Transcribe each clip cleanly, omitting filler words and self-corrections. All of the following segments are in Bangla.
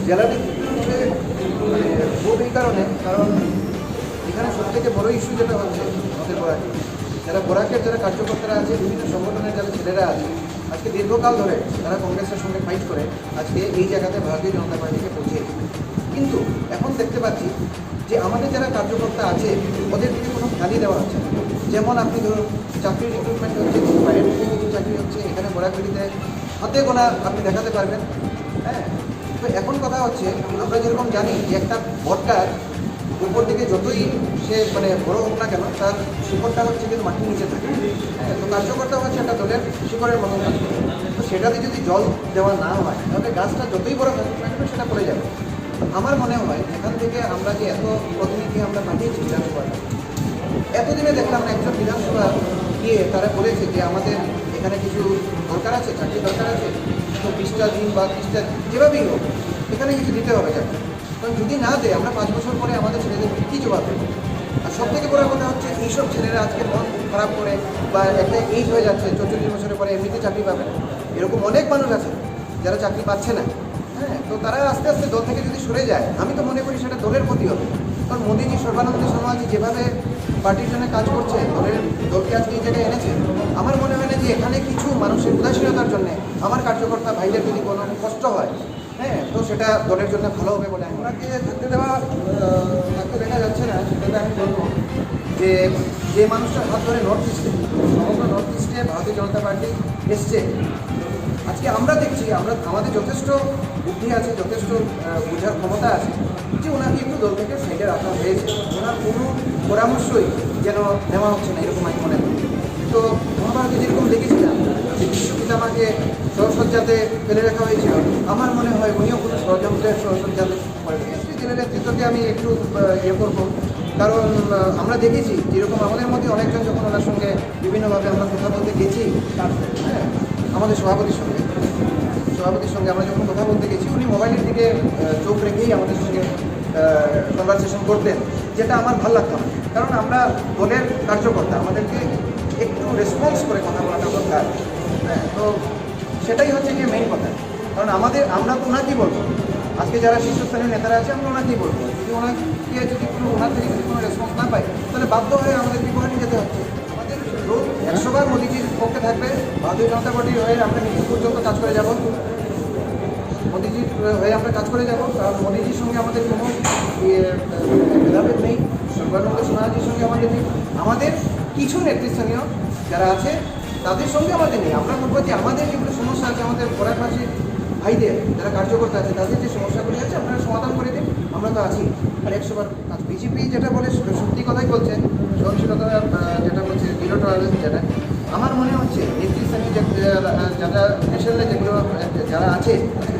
জেলা নেতৃত্বে মানে ভোট এই কারণ এখানে সবথেকে বড় ইস্যু যেটা হচ্ছে আমাদের বরাকে বরাকের যারা কার্যকর্তারা আছে, বিভিন্ন সংগঠনের যারা ছেলেরা আছে, আজকে দীর্ঘকাল ধরে তারা কংগ্রেসের সঙ্গে ফাইট করে আজকে এই জায়গাতে ভারতীয় জনতা পার্টিকে পৌঁছেছে। কিন্তু এখন দেখতে পাচ্ছি যে আমাদের যারা কার্যকর্তা আছে ওদের দিকে কোনো খালি দেওয়া হচ্ছে না। যেমন আপনি ধরুন চাকরির রিক্রুটমেন্ট হচ্ছে, বাইরের থেকে কিছু চাকরি হচ্ছে, এখানে বরাকবিলিতে হাতে গোনা আপনি দেখাতে পারবেন। হ্যাঁ, তো এখন কথা হচ্ছে আমরা যেরকম জানি যে একটা ভোটটার উপর দিকে যতই সে মানে বড় হোক না কেন, তার শিকড়টা হচ্ছে কিন্তু মাটির নিচে থাকে। হ্যাঁ, তো কার্যকর্তা হচ্ছে একটা দলের শিকড়ের মতন কাজ করে। তো সেটাতে যদি জল দেওয়া না হয় তাহলে গাছটা যতই বড় থাকবে সেটা পড়ে যাবে। আমার মনে হয় এখান থেকে আমরা যে এত প্রতিনিধি আমরা পাঠিয়েছি বিধানসভায়, এতদিনে দেখলাম একজন বিধানসভা গিয়ে তারা বলেছে যে আমাদের এখানে কিছু দরকার আছে, চাকরি দরকার আছে, তো 20টা দিন বা 30টা যেভাবেই হোক এখানে কিছু দিতে হবে চাকরি। কারণ যদি না দেয় আমরা 5 বছর পরে আমাদের ছেলেদের কী জবাব দেবো? আর সব থেকে বড় কথা হচ্ছে এইসব ছেলেরা আজকে মন খারাপ করে বা একটা এইজ হয়ে যাচ্ছে, 44 বছরের পরে এমনিতে চাকরি পাবে না, এরকম অনেক মানুষ আছে যারা চাকরি পাচ্ছে না। হ্যাঁ, তো তারা আস্তে আস্তে দল থেকে যদি সরে যায়, আমি তো মনে করি সেটা দলের ক্ষতি হবে। কারণ মোদীজি সর্বানন্দ সমাজ যেভাবে পার্টির জন্য কাজ করছে, দলকে আজকে এই জায়গায় এনেছে, আমার মনে হয় না যে এখানে কিছু মানুষের উদাসীনতার জন্য আমার কার্যকর্তা ভাইদের যদি কোনো কষ্ট হয়, হ্যাঁ, তো সেটা দলের জন্য ভালো হবে বলে আমি ওনাকে থাকতে দেখা যাচ্ছে না। সেটাতে আমি বলবো যে যে মানুষটার হাত ধরে নর্থ ইস্টে, সমগ্র নর্থ ইস্টে ভারতীয় জনতা পার্টি এসছে, আজকে আমরা দেখছি আমাদের যথেষ্ট বুদ্ধি আছে, যথেষ্ট বোঝার ক্ষমতা আছে যে ওনাকে একটু দল থেকে সাইডে রাখা হয়েছে। ওনার কোনো পরামর্শই যেন নেওয়া হচ্ছে না, এরকম আমি মনে করি। তো মহাভারতে যেরকম দেখেছিলাম যে বিশ্বপিতামাকে সহসজ্জাতে ফেলে রাখা হয়েছিল, আমার মনে হয় উনিও কোনো ষড়যন্ত্রের সহসজ্জাতে পড়ে গেছে। জেলের নেতৃত্বকে আমি একটু করবো, কারণ আমরা দেখেছি যেরকম আমাদের মধ্যে অনেকজন যখন ওনার সঙ্গে বিভিন্নভাবে আমরা কথা বলতে গেছি, হ্যাঁ, আমাদের সভাপতির সঙ্গে আমরা যখন কথা বলতে গেছি, উনি মোবাইলের দিকে চোখ রেখেই আমাদের সঙ্গে কনভারসেশন করতেন, যেটা আমার ভালো লাগতো না। কারণ আমরা দলের কার্যকর্তা, আমাদেরকে একটু রেসপন্স করে কথা বলাটা দরকার। হ্যাঁ, তো সেটাই হচ্ছে গিয়ে মেইন কথা। কারণ আমরা তো ওনাকেই বলবো, আজকে যারা শীর্ষস্থানীয় নেতারা আছে আমরা ওনাকেই বলবো। যদি ওনার থেকে যদি কোনো রেসপন্স না পাই, তাহলে বাধ্য হয়ে আমাদেরকে গুয়াহাটি যেতে হচ্ছে। আমাদের লোক 100 বার মোদীজির পক্ষে থাকবে, ভারতীয় জনতা পার্টির হয়ে আমরা মৃত্যু পর্যন্ত কাজ করে যাব, মোদীজির হয়ে আমরা কাজ করে যাব। কারণ মোদীজির সঙ্গে আমাদের কোনো ভেদাভেদ নেই, সর্বানন্দ সোনাজির সঙ্গে আমাদের নেই, আমাদের কিছু নেতৃস্থানীয় যারা আছে তাদের সঙ্গে আমাদের নেই। আমরা বলবো যে আমাদের যেগুলো সমস্যা আছে, আমাদের পড়াশোনার ভাইদের যারা কার্যকর্তা আছে তাদের যে সমস্যাগুলি আছে আপনারা সমাধান করে দিন, আমরা তো আছি। আর 100 বার কাজ বিজেপি যেটা বলে সত্যি কথাই বলছে, সহনশীলতা যেটা বলছে, জিরো টলারেন্স যেটা, আমার মনে হচ্ছে নেতৃস্থানীয় যারা ন্যাশনালে যেগুলো যারা আছে,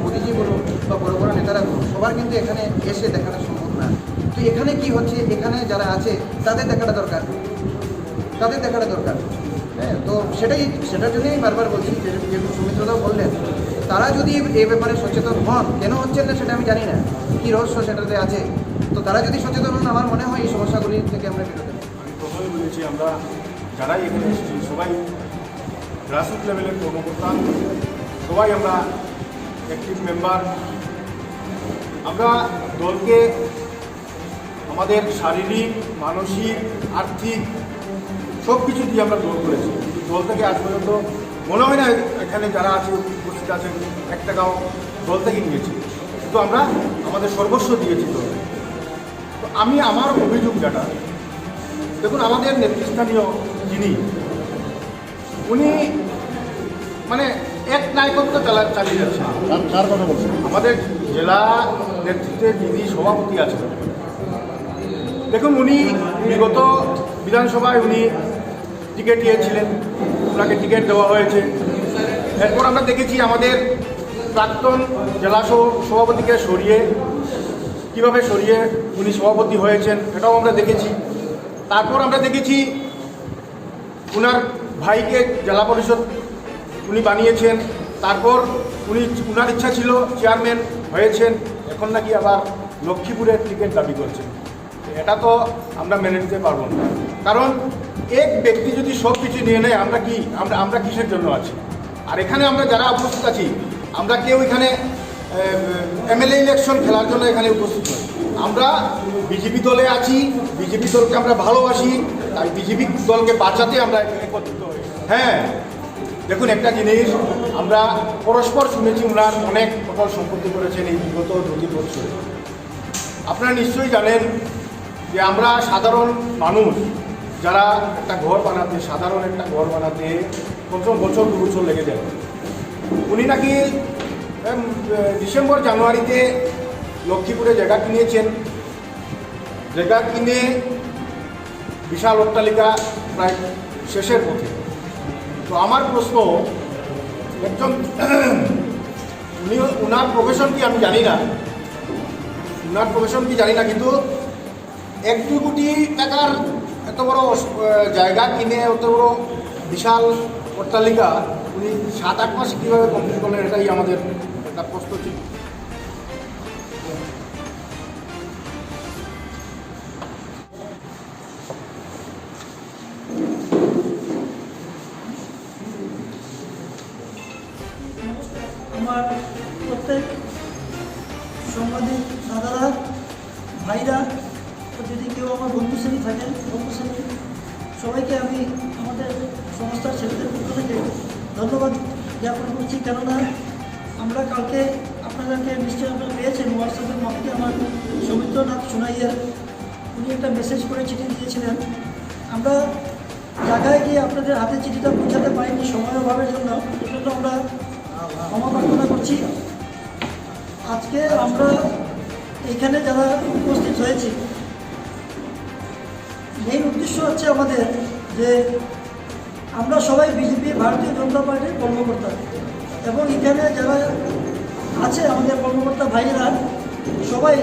মোদীজি বলুন বা বড় বড় নেতারা বলুন, সবার কিন্তু এখানে এসে দেখানো সম্ভব না। তো এখানে কি হচ্ছে, এখানে যারা আছে তাদের দেখাটা দরকার। হ্যাঁ, তো সেটার জন্যই বারবার বলছি, যেহেতু সুমিত্রদাও বললেন, তারা যদি এ ব্যাপারে সচেতন হন, কেন হচ্ছেন না সেটা আমি জানি না, কী রহস্য সেটাতে আছে। তো তারা যদি সচেতন হন, আমার মনে হয় এই সমস্যাগুলি থেকে আমরা বেরোতে পারি। আমি প্রথমে বলেছি, আমরা যারাই এখানে এসেছি সবাই গ্রাসরুট লেভেলের কর্মকর্তা, সবাই আমরা অ্যাক্টিভ মেম্বার। আমরা দলকে আমাদের শারীরিক, মানসিক, আর্থিক সব কিছু দিয়ে আমরা দল করেছি। দল থেকে আজ পর্যন্ত মনে হয় না এখানে যারা আছে উপস্থিত আছেন 1 টাকাও দল থেকে নিয়েছি, কিন্তু আমরা আমাদের সর্বস্ব দিয়েছি দল। তো আমার অভিযোগ যেটা, দেখুন আমাদের নেতৃস্থানীয় যিনি, উনি মানে এক নায়কত্ব চালিয়ে যাচ্ছেন। কার কথা বলছেন? আমাদের জেলা নেতৃত্বে যিনি সভাপতি আছেন, দেখুন উনি বিগত বিধানসভায় উনি টিকিট নিয়েছিলেন, ওনাকে টিকিট দেওয়া হয়েছে। এরপর আমরা দেখেছি আমাদের প্রাক্তন জেলা সভাপতিকে কীভাবে সরিয়ে উনি সভাপতি হয়েছেন, সেটাও আমরা দেখেছি। তারপর আমরা দেখেছি ওনার ভাইকে জেলা পরিষদ উনি বানিয়েছেন, তারপর ওনার ইচ্ছা ছিল চেয়ারম্যান হয়েছেন, এখন নাকি আবার লক্ষ্মীপুরের টিকিট দাবি করছেন। এটা তো আমরা মেনে নিতে পারবো না। কারণ এক ব্যক্তি যদি সব কিছু নিয়ে নেয়, আমরা কিসের জন্য আছি? আর এখানে আমরা যারা উপস্থিত আছি, আমরা কেউ এখানে এমএলএ ইলেকশন খেলার জন্য এখানে উপস্থিত হই। আমরা বিজেপি দলে আছি, বিজেপি দলকে আমরা ভালোবাসি, তাই বিজেপি দলকে বাঁচাতে আমরা এখানে একত্রিত হই। হ্যাঁ, দেখুন একটা জিনিস, আমরা পরস্পর শুনেছি ওনার অনেক প্রকল্প সম্পত্তি করেছেন এই বিগত 2 বছরে। আপনারা নিশ্চয়ই জানেন যে আমরা সাধারণ মানুষ যারা একটা ঘর বানাতে, সাধারণ একটা ঘর বানাতে কমসে কম বছর 2 বছর লেগে যায়। উনি নাকি ডিসেম্বর জানুয়ারিতে লক্ষ্মীপুরে জায়গা কিনেছেন, জায়গা কিনে বিশাল অট্টালিকা প্রায় শেষের পথে। তো আমার প্রশ্ন, একজন উনার প্রফেশন কি আমি জানি না, উনার প্রফেশন কি জানি না, কিন্তু 1-2 কোটি টাকার এত বড় জায়গা কিনে এত বড় বিশাল অট্টালিকা উনি 7-8 মাস কীভাবে কমপ্লিট করলেন, এটাই আমাদের একটা প্রশ্ন ছিল। আমার প্রত্যেক সাংবাদিক দাদারা, ভাইরা, যদি কেউ আমার বন্ধু শ্রেণী থাকেন, বন্ধু শ্রেণী সবাইকে আমি আমাদের সংস্থার ছেলেদের পক্ষ থেকে ধন্যবাদ জ্ঞাপন করছি। কেননা আমরা কালকে আপনাদেরকে নিশ্চয়ই আপনারা পেয়েছেন হোয়াটসঅ্যাপের মাধ্যমে আমার সৌমিত্রনাথ সোনাইয়া উনি একটা মেসেজ করে চিঠি দিয়েছিলেন। আমরা জায়গায় গিয়ে আপনাদের হাতে চিঠিটা পৌঁছাতে পারিনি সময়ের অভাবের জন্য, এজন্য আমরা ক্ষমা প্রার্থনা করছি। আজকে আমরা এখানে যারা উপস্থিত হয়েছি, মেইন উদ্দেশ্য হচ্ছে আমাদের যে আমরা সবাই বিজেপি ভারতীয় জনতা পার্টির কর্মকর্তা, এবং এখানে যারা আছে আমাদের কর্মকর্তা ভাইয়েরা সবাই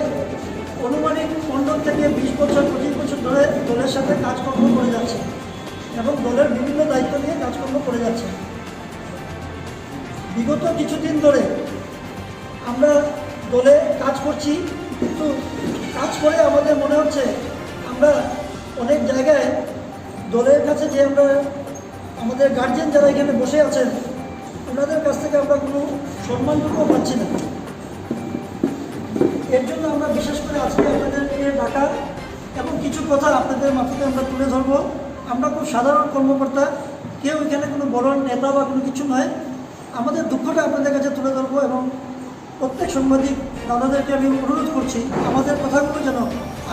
অনুমানিক 15 থেকে 20 বছর 25 বছর ধরে দলের সাথে কাজকর্ম করে যাচ্ছে এবং দলের বিভিন্ন দায়িত্ব নিয়ে কাজকর্ম করে যাচ্ছে। বিগত কিছুদিন ধরে আমরা দলে কাজ করছি, কিন্তু কাজ করে আমাদের মনে হচ্ছে আমরা অনেক জায়গায় দলের কাছে যে আমরা আমাদের গার্জিয়ান যারা এখানে বসে আছেন ওনাদের কাছ থেকে আমরা কোনো সম্মানটুকুও পাচ্ছি না। এর জন্য আমরা বিশেষ করে আজকে আপনাদেরকে ডাকা এবং কিছু কথা আপনাদের মাথাতে আমরা তুলে ধরবো। আমরা খুব সাধারণ কর্মকর্তা, কেউ এখানে কোনো বড় নেতা বা কোনো কিছু নয়। আমাদের দুঃখটা আপনাদের কাছে তুলে ধরবো এবং প্রত্যেক সাংবাদিক দাদাদেরকে আমি অনুরোধ করছি আমাদের কথাগুলো যেন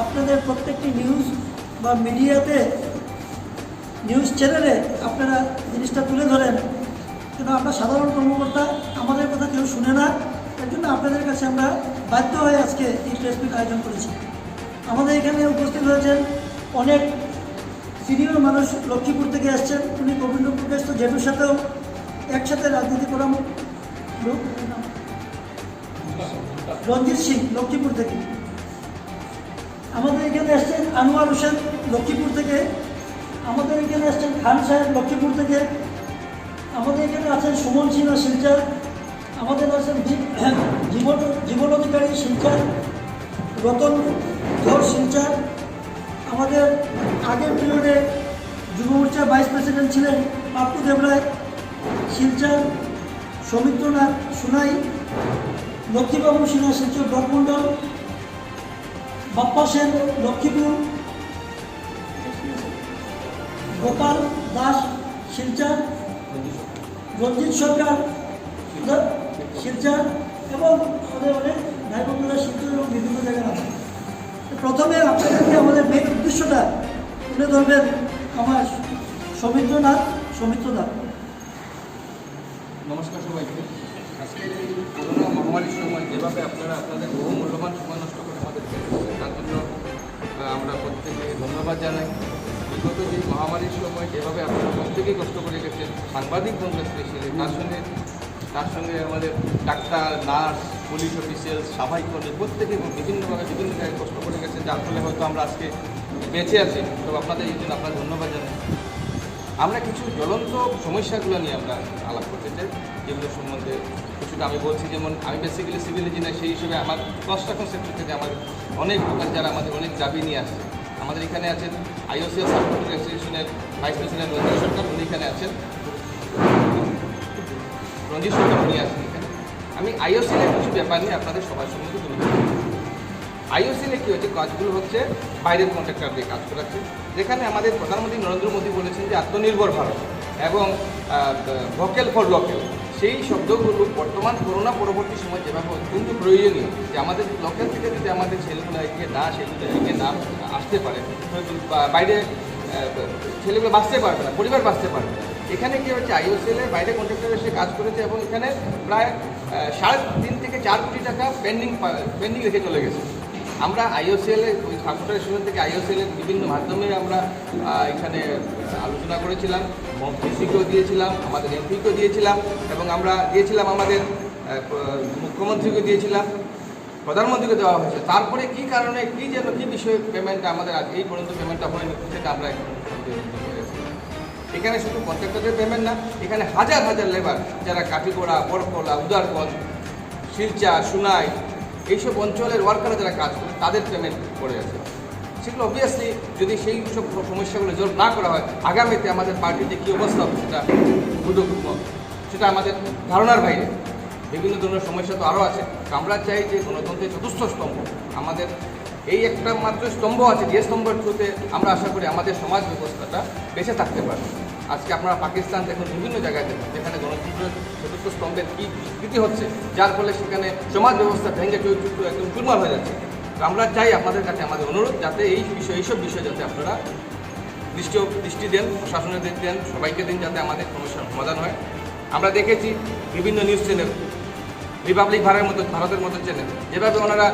আপনাদের প্রত্যেকটি নিউজ বা মিডিয়াতে, নিউজ চ্যানেলে আপনারা জিনিসটা তুলে ধরেন। কেন আমরা সাধারণ কর্মকর্তা, আমাদের কথা কেউ শুনে না, এর জন্য আপনাদের কাছে আমরা বাধ্য হয়ে আজকে এই প্রেস মিট আয়োজন করেছি। আমাদের এখানে উপস্থিত হয়েছেন অনেক সিনিয়র মানুষ, লক্ষ্মীপুর থেকে আসছেন। উনি গোবিন্দপুর তো জেঠুর সাথেও একসাথে রাজনীতি করা লোক, রঞ্জিত সিং লক্ষ্মীপুর থেকে। আমাদের এখানে আসছেন আনোয়ার হোসেন লক্ষ্মীপুর থেকে। আমাদের এখানে আসছেন খান সাহেব লক্ষ্মীপুর থেকে। আমাদের এখানে আছেন সুমন সিনহা শিলচর। আমাদের আছেন জীবন অধিকারী শিলচর, রতন ধর শিলচর। আমাদের আগের পিরিয়ডে যুব মোর্চার ভাইস প্রেসিডেন্ট ছিলেন পাপ্পু দেবরায় শিলচর, সৌমিত্রনাথ সোনাই, লক্ষ্মীবাবু সিনহা শিলচর ব্লক মণ্ডল, বাপ্পা সেন লক্ষ্মীপুর, গোপাল দাস শিলচর, রঞ্জিত সরকার শিলচর, এবং আমাদের অনেক ভাই বোনেরা শিলচর এবং বিভিন্ন জায়গায় আছে। প্রথমে আপনাদেরকে আমাদের মেন উদ্দেশ্যটা তুলে ধরবেন আমার সৌমিত্রনাথ। নমস্কার সবাইকে। আজকে এই করোনা মহামারীর সময় যেভাবে আপনারা আপনাদের বহু মূল্যবান সময় নষ্ট করে আমাদের তার জন্য আমরা প্রত্যেকে ধন্যবাদ জানাই। বিগত যে মহামারীর সময় যেভাবে আপনারা প্রত্যেকেই কষ্ট করে গেছেন, সাংবাদিক বন্ধু স্পেশালি, তার সঙ্গে আমাদের ডাক্তার, নার্স, পুলিশ অফিসিয়াল, সাফাই কর্মী প্রত্যেকে বিভিন্নভাবে বিভিন্ন জায়গায় কষ্ট করে গেছেন, যার ফলে হয়তো আমরা আজকে বেঁচে আছি। তো আপনাদের এই জন্য আপনার ধন্যবাদ জানাই। আমরা কিছু জ্বলন্ত সমস্যাগুলো নিয়ে আমরা আলাপ করতে চাই, যেগুলো সম্বন্ধে কিছুটা আমি বলছি। যেমন আমি বেসিক্যালি সিভিল ইঞ্জিনিয়ার, সেই হিসেবে আমার কনস্ট্রাকশন সেক্টর থেকে আমার অনেক দোকান যারা আমাদের অনেক দাবি নিয়ে আসছে। আমাদের এখানে আছেন আইওসিএল সার্টিফিকেট অ্যাসোসিয়েশনের ভাইস প্রেসিডেন্ট রঞ্জিত সরকার, উনি এখানে আছেন। রঞ্জিত সরকার উনি আছেন এখানে। আমি আইওসিএলের কিছু ব্যাপার নিয়ে আপনাদের সবার সম্মুখে তুলে ধরছি। আইওসিএলে কী হচ্ছে, কাজগুলো হচ্ছে বাইরের কন্ট্রাক্টর দিয়ে কাজ করাচ্ছে, যেখানে আমাদের প্রধানমন্ত্রী নরেন্দ্র মোদী বলেছেন যে আত্মনির্ভর ভারত এবং ভোকাল ফর লোকাল, সেই শব্দগুলো বর্তমান করোনা পরবর্তী সময় যেভাবে অত্যন্ত প্রয়োজনীয়, যে আমাদের লোকাল থেকে যদি আমাদের ছেলেগুলো এগিয়ে না সেগুলো এগিয়ে না আসতে পারে, বাইরে ছেলেগুলো বাঁচতে পারবে না, পরিবার বাঁচতে পারবে না। এখানে কী হচ্ছে, আইওসিএলের বাইরে কন্ট্রাক্টর এসে কাজ করেছে এবং এখানে প্রায় 3.5 থেকে 4 কোটি টাকা পেন্ডিং রেখে চলে গেছে। আমরা আইওসিএলের ওই ঠাকুরের রেস্টুরেন্ট থেকে আইওসিএলের বিভিন্ন মাধ্যমে আমরা এখানে আলোচনা করেছিলাম, ডিসিকেও দিয়েছিলাম, আমাদের এমপিকেও দিয়েছিলাম এবং আমরা দিয়েছিলাম আমাদের মুখ্যমন্ত্রীকে দিয়েছিলাম, প্রধানমন্ত্রীকে দেওয়া হয়েছে। তারপরে কী কারণে কী বিষয়ে পেমেন্টটা আমাদের আজ এই পর্যন্ত পেমেন্টটা হয়নি, সেটা আমরা এখানে শুধু কন্ট্রাক্টরদের পেমেন্ট না, এখানে হাজার হাজার লেবার যারা কাঠিগোড়া, বরকলা, উদারগঞ্জ, শিলচর, সুনাই এইসব অঞ্চলের ওয়ার্কাররা যারা কাজ করে তাদের পেমেন্ট পড়ে আছে। সেগুলো অবভিয়াসলি যদি সেই সব সমস্যাগুলো জোর না করা হয়, আগামীতে আমাদের পার্টিতে কী অবস্থা হবে সেটা ক্ষুদ্র সেটা আমাদের ধারণার বাইরে। বিভিন্ন ধরনের সমস্যা তো আরও আছে। আমরা চাই যে গণতন্ত্রের চতুর্থ স্তম্ভ, আমাদের এই একটা মাত্র স্তম্ভ আছে, যে স্তম্ভের থ্রুতে আমরা আশা করি আমাদের সমাজ ব্যবস্থাটা বেঁচে থাকতে পারবে। আজকে আপনারা পাকিস্তান দেখুন, বিভিন্ন জায়গায় দেখুন যেখানে গণতন্ত্রের চতুর্থ স্তম্ভের কী বিকৃতি হচ্ছে, যার ফলে সেখানে সমাজ ব্যবস্থা ভেঙে একদম চুরমার হয়ে যাচ্ছে। তো আমরা চাই আপনাদের কাছে আমাদের অনুরোধ, যাতে এইসব বিষয় যাতে আপনারা দৃষ্টি দেন, প্রশাসনের দেন, সবাইকে দিন, যাতে আমাদের সমস্যার সমাধান হয়। আমরা দেখেছি বিভিন্ন নিউজ চ্যানেল, রিপাবলিক ভারতের মতো চ্যানেল, যেভাবে ওনারা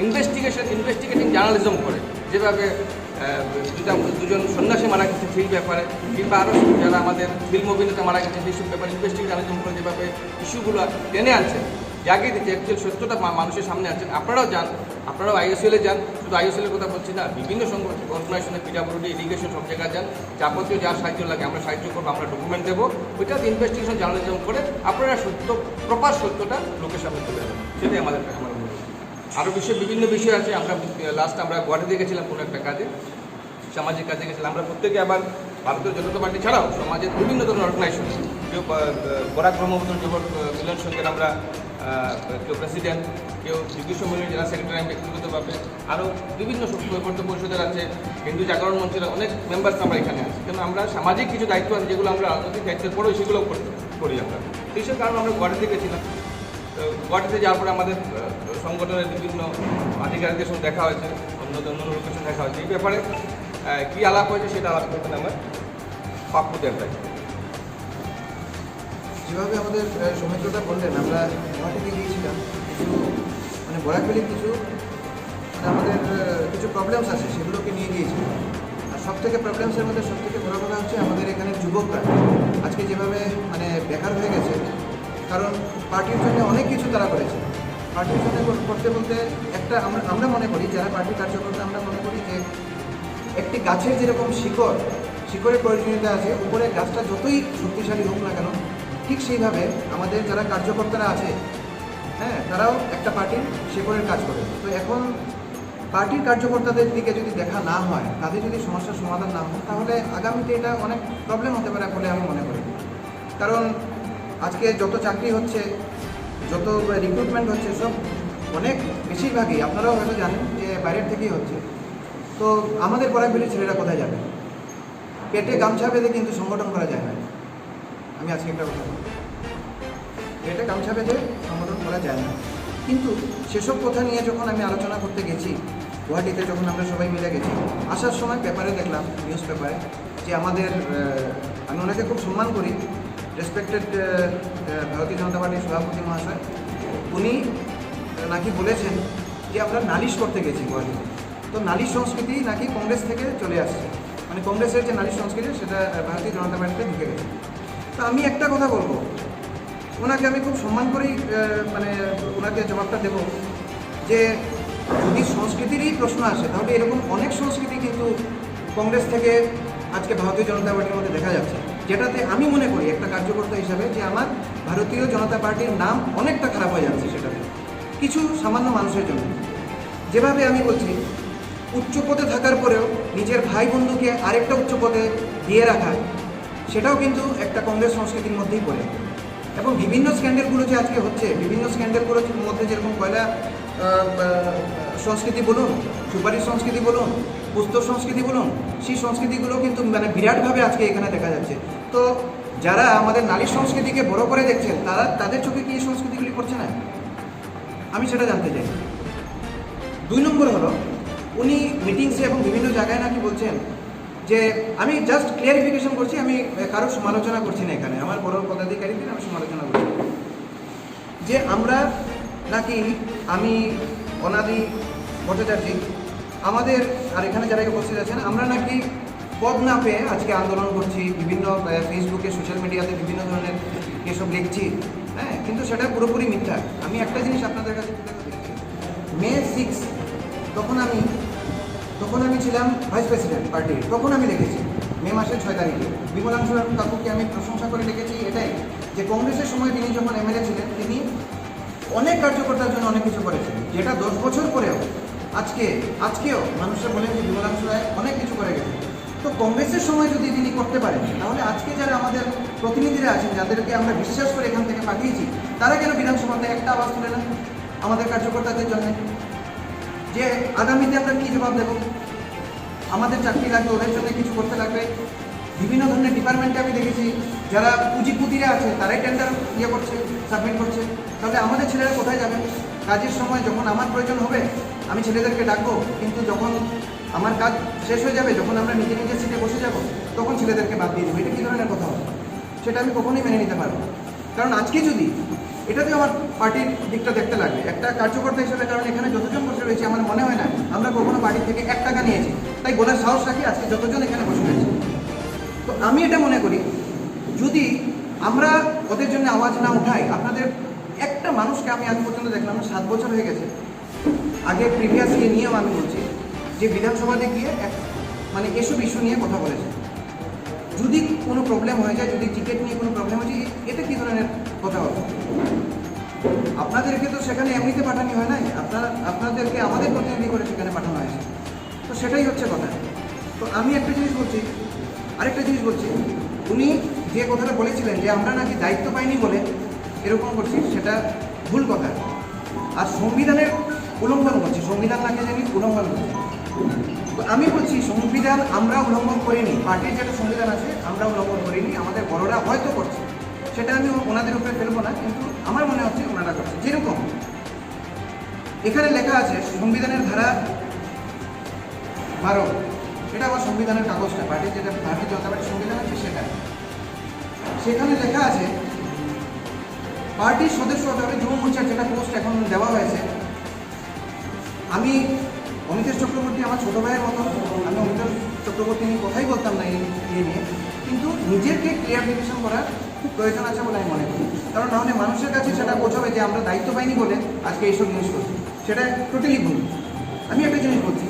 ইনভেস্টিগেটিং জার্নালিজম করে, যেভাবে দুজন সন্ন্যাসী মারা গেছে সেই ব্যাপারে, কিংবা আরও যারা আমাদের ফিল্ম অভিনেতা মারা গেছে সেইসব ব্যাপারে ইনভেস্টিগেটিং জার্নালিজম করে যেভাবে ইস্যুগুলো টেনে আনছেন, জাগিয়ে দিচ্ছে, অ্যাকচুয়াল সত্যতা মানুষের সামনে আছেন। আপনারাও যান, আপনারাও আইওসিএলে যান, শুধু আইওসিএলের কথা বলছি না, বিভিন্ন অর্গানাইজেশনে, পিডাব্লিউডি, ইরিগেশন, সব জায়গায় যান, যাবতীয় যা সাহায্য লাগে আমরা সাহায্য করবো, আমরা ডকুমেন্ট দেবো, ওইটাতে ইনভেস্টিগেশন জার্নালিজম করে আপনারা প্রপার সত্যটা লোকের সামনে তুলে দেবেন, সেটাই আমাদের অনুরোধ। আরও বিভিন্ন বিষয় আছে। আমরা গুয়াহাটিতে গেছিলাম কোনো একটা কাজে, সামাজিক কাজে গেছিলাম। আমরা প্রত্যেকে আবার ভারতীয় জনতা পার্টি ছাড়াও সমাজের বিভিন্ন ধরনের অর্গানাইজেশন, কেউ বরাক ব্রহ্মপুত্র যুবক মিলন সংঘের আমরা কেউ প্রেসিডেন্ট, কেউ যোগী সম্মেলনের জেলা সেক্রেটারি, আমি ব্যক্তিগতভাবে আরও বিভিন্ন ঐক্য পরিষদের আছে, হিন্দু জাগরণ মঞ্চের অনেক মেম্বার্স আমরা এখানে আছি। কেন আমরা সামাজিক কিছু দায়িত্ব আছে যেগুলো আমরা রাজনৈতিক দায়িত্বের পরেও সেগুলোও করি আমরা। এইসব কারণে আমরা গুয়াহাটিতে গেছিলাম। গুয়াহাটিতে যাওয়ার পরে আমাদের সংগঠনের বিভিন্ন আধিকারিকদের সঙ্গে দেখা হয়েছে, অন্য লোকের সঙ্গে দেখা হয়েছে। এই ব্যাপারে কী আলাপ হয়েছে সেটা আলাপ করতেন আমার পাপ্পু দেবরায়। যেভাবে আমাদের সমুদ্রটা বললেন, আমরা গুয়াহাটিতে গিয়েছিলাম, কিছু বরাকভ্যালির কিছু আমাদের কিছু প্রবলেমস আছে, সেগুলোকে নিয়ে গিয়েছিলাম। আর সবথেকে প্রবলেমসের মধ্যে সবথেকে বড় কথা হচ্ছে আমাদের এখানে যুবকরা আজকে যেভাবে বেকার হয়ে গেছে, কারণ পার্টির জন্য অনেক কিছু তারা করেছে। পার্টির জন্য করতে বলতে একটা আমরা মনে করি, যারা পার্টির কার্যকর্তা, আমরা মনে করি যে একটি গাছের যেরকম শিকড়ের প্রয়োজনীয়তা আছে, উপরে গাছটা যতই শক্তিশালী হোক না কেন, ঠিক সেইভাবে আমাদের যারা কার্যকর্তারা আছে, হ্যাঁ, তারাও একটা পার্টির শিকড়ের কাজ করে। তো এখন পার্টির কার্যকর্তাদের দিকে যদি দেখা না হয়, তাদের যদি সমস্যার সমাধান না হয়, তাহলে আগামীতে এটা অনেক প্রবলেম হতে পারে বলে আমি মনে করি। কারণ আজকে যত চাকরি হচ্ছে, যত রিক্রুটমেন্ট হচ্ছে, সব অনেক বেশিরভাগই আপনারাও হয়তো জানেন যে বাইরের থেকেই হচ্ছে। তো আমাদের বরাকভ্যালির ছেলেরা কোথায় যাবে? পেটে গামছা বেঁধে কিন্তু সংগঠন করা যায় না। আমি আজকে একটা কথা বলি, পেটে গামছা বেঁধে সংগঠন করা যায় না। কিন্তু সেসব কথা নিয়ে যখন আমি আলোচনা করতে গেছি গুয়াহাটিতে, যখন আমরা সবাই মিলে গেছি, আসার সময় পেপারে দেখলাম, নিউজ পেপারে, যে আমাদের আমি ওনাকে খুব সম্মান করি, রেসপেক্টেড ভারতীয় জনতা পার্টির সভাপতি মহাশয়, উনি নাকি বলেছেন যে আমরা নালিশ করতে গেছি গুয়াহাটিতে। তো নালিশ সংস্কৃতি নাকি কংগ্রেস থেকে চলে আসছে, কংগ্রেসের যে নালিশ সংস্কৃতি সেটা ভারতীয় জনতা পার্টিতে ঢুকে গেছে। তো আমি একটা কথা বলবো, ওনাকে আমি খুব সম্মান করেই ওনাকে জবাবটা দেব, যে যদি সংস্কৃতিরই প্রশ্ন আসে, তাহলে এরকম অনেক সংস্কৃতি কিন্তু কংগ্রেস থেকে আজকে ভারতীয় জনতা পার্টির মধ্যে দেখা যাচ্ছে, যেটাতে আমি মনে করি একটা কার্যকর্তা হিসাবে যে আমার ভারতীয় জনতা পার্টির নাম অনেকটা খারাপ হয়ে যাচ্ছে সেটাতে, কিছু সামান্য মানুষের জন্য। যেভাবে আমি বলছি, উচ্চ পদে থাকার পরেও নিজের ভাই বন্ধুকে আরেকটা উচ্চ পদে দিয়ে রাখা, সেটাও কিন্তু একটা কংগ্রেস সংস্কৃতির মধ্যেই পড়ে। এবং বিভিন্ন স্ক্যান্ডেলগুলো যে আজকে হচ্ছে, বিভিন্ন স্ক্যান্ডেলগুলোর মধ্যে যেরকম কয়লা সংস্কৃতি বলুন, সুপারিশ সংস্কৃতি বলুন, পুস্তক সংস্কৃতি বলুন, সেই সংস্কৃতিগুলো কিন্তু মানে বিরাটভাবে আজকে এখানে দেখা যাচ্ছে। তো যারা আমাদের নারী সংস্কৃতিকে বড় করে দেখছেন, তাদের চোখে কি এই সংস্কৃতিগুলি করছে না? আমি সেটা জানতে চাই। 2 নম্বর হলো, উনি মিটিংসে এবং বিভিন্ন জায়গায় নাকি বলছেন যে, আমি জাস্ট ক্লিয়ারিফিকেশন করছি, আমি কারোর সমালোচনা করছি না এখানে, আমার বড় পদাধিকারীদের আমি সমালোচনা করছি, যে আমরা নাকি আমি অনাদি ভট্টাচার্য আমাদের আর এখানে যারা উপস্থিত আছেন, আমরা নাকি পদ না পেয়ে আজকে আন্দোলন করছি, বিভিন্ন ফেসবুকে সোশ্যাল মিডিয়াতে বিভিন্ন ধরনের এসব লিখছি, হ্যাঁ, কিন্তু সেটা পুরোপুরি মিথ্যা। আমি একটা জিনিস আপনাদের কাছে মে 6 তখন আমি ছিলাম ভাইস প্রেসিডেন্ট পার্টির, তখন আমি দেখেছি মে মাসের 6 তারিখে বিমলাংশু কাকুকে আমি প্রশংসা করে লিখেছি এটাই, যে কংগ্রেসের সময় তিনি যখন এমএলএ ছিলেন, তিনি অনেক কার্যকর্তার জন্য অনেক কিছু করেছেন, যেটা 10 বছর পরেও আজকেও মানুষরা বলেন যে বিমলাংশু রায় অনেক কিছু করে গেছেন। তো কংগ্রেসের সময় যদি তিনি করতে পারেন, তাহলে আজকে যারা আমাদের প্রতিনিধিরা আছেন, যাদেরকে আমরা বিশ্বাস করে এখান থেকে পাঠিয়েছি, তারা কেন বিধানসভাতে একটা আওয়াজ তুলে না আমাদের কার্যকর্তাদের জন্য, যে আগামীতে আমরা কী জবাব দেব? আমাদের চাকরি লাগবে, ওদের জন্য কিছু করতে লাগবে। বিভিন্ন ধরনের ডিপার্টমেন্টে আমি দেখেছি যারা পুঁজিপুতিরা আছে, তারাই টেন্ডার করছে, সাবমিট করছে। তাহলে আমাদের ছেলেরা কোথায় যাবে? কাজের সময় যখন আমার প্রয়োজন হবে আমি ছেলেদেরকে ডাকবো, কিন্তু যখন আমার কাজ শেষ হয়ে যাবে, যখন আমরা নিজে নিজের সিটে বসে যাব, তখন ছেলেদেরকে বাদ দিয়ে দেবো। এটা কী ধরনের কথা হবে? সেটা আমি কখনোই মেনে নিতে পারবো। কারণ আজকে যদি এটাতে আমার পার্টির দিকটা দেখতে লাগবে একটা কার্যকর্তা হিসেবে, কারণ এখানে যতজন বসে রয়েছে আমার মনে হয় না আমরা কখনো পার্টির থেকে 1 টাকা নিয়েছি, তাই বলার সাহস রাখি আজকে যতজন এখানে বসে রয়েছে। তো আমি এটা মনে করি, যদি আমরা ওদের জন্য আওয়াজ না উঠাই, আপনাদের একটা মানুষকে আমি আজ পর্যন্ত দেখলাম না, 7 বছর হয়ে গেছে, আগে প্রিভিয়াস ইয়ে নিয়েও আমি বলছি, যে বিধানসভাতে গিয়ে মানে এসব ইস্যু নিয়ে কথা বলেছে। যদি কোনো প্রবলেম হয়ে যায়, যদি টিকিট নিয়ে কোনো প্রবলেম হয়েছে, এটা কী ধরনের কথা হবে? আপনাদেরকে তো সেখানে এমনিতে পাঠানো হয় নাই, আপনাদেরকে আমাদের প্রতিনিধি করে সেখানে পাঠানো হয়েছে। তো সেটাই হচ্ছে কথা। তো আমি একটা জিনিস বলছি, আরেকটা জিনিস বলছি, উনি যে কথাটা বলেছিলেন যে আমরা নাকি দায়িত্ব পাইনি বলে এরকম করছি, সেটা ভুল কথা। আর সংবিধানের উল্লঙ্ঘন করছি, সংবিধান নাকি জানি উল্লঙ্ঘন করছি। তো আমি বলছি, সংবিধান আমরা উল্লঙ্ঘন করিনি, পার্টির যেটা সংবিধান আছে আমরা উল্লঙ্ঘন করিনি, আমাদের বড়রা হয়তো করছে, সেটা আমি ওনাদের উপরে ফেলবো না, কিন্তু আমার মনে হচ্ছে ওনারা করছে। যেরকম এখানে লেখা আছে সংবিধানের ধারা 12, এটা আমার সংবিধানের কাগজটা, পার্টির যেটা ভারতীয় জনতা পার্টির সংবিধান আছে সেটা, সেখানে লেখা আছে পার্টির সদস্য হতে হবে। যুব মোর্চার যেটা পোস্ট এখন দেওয়া হয়েছে, আমি অমিতেশ চক্রবর্তী আমার ছোটো ভাইয়ের মতো, আমি অমিতেশ চক্রবর্তী নিয়ে কথাই বলতাম না এই নিয়ে, কিন্তু নিজেকে ক্লিয়ারিফিকেশন করার খুব প্রয়োজন আছে বলে আমি মনে করি। কারণ নাহলে মানুষের কাছে সেটা বোঝাবে যে আমরা দায়িত্ব পাইনি বলে আজকে এইসব জিনিস করছি, সেটা টোটালি ভুল। আমি একটা জিনিস বলছি,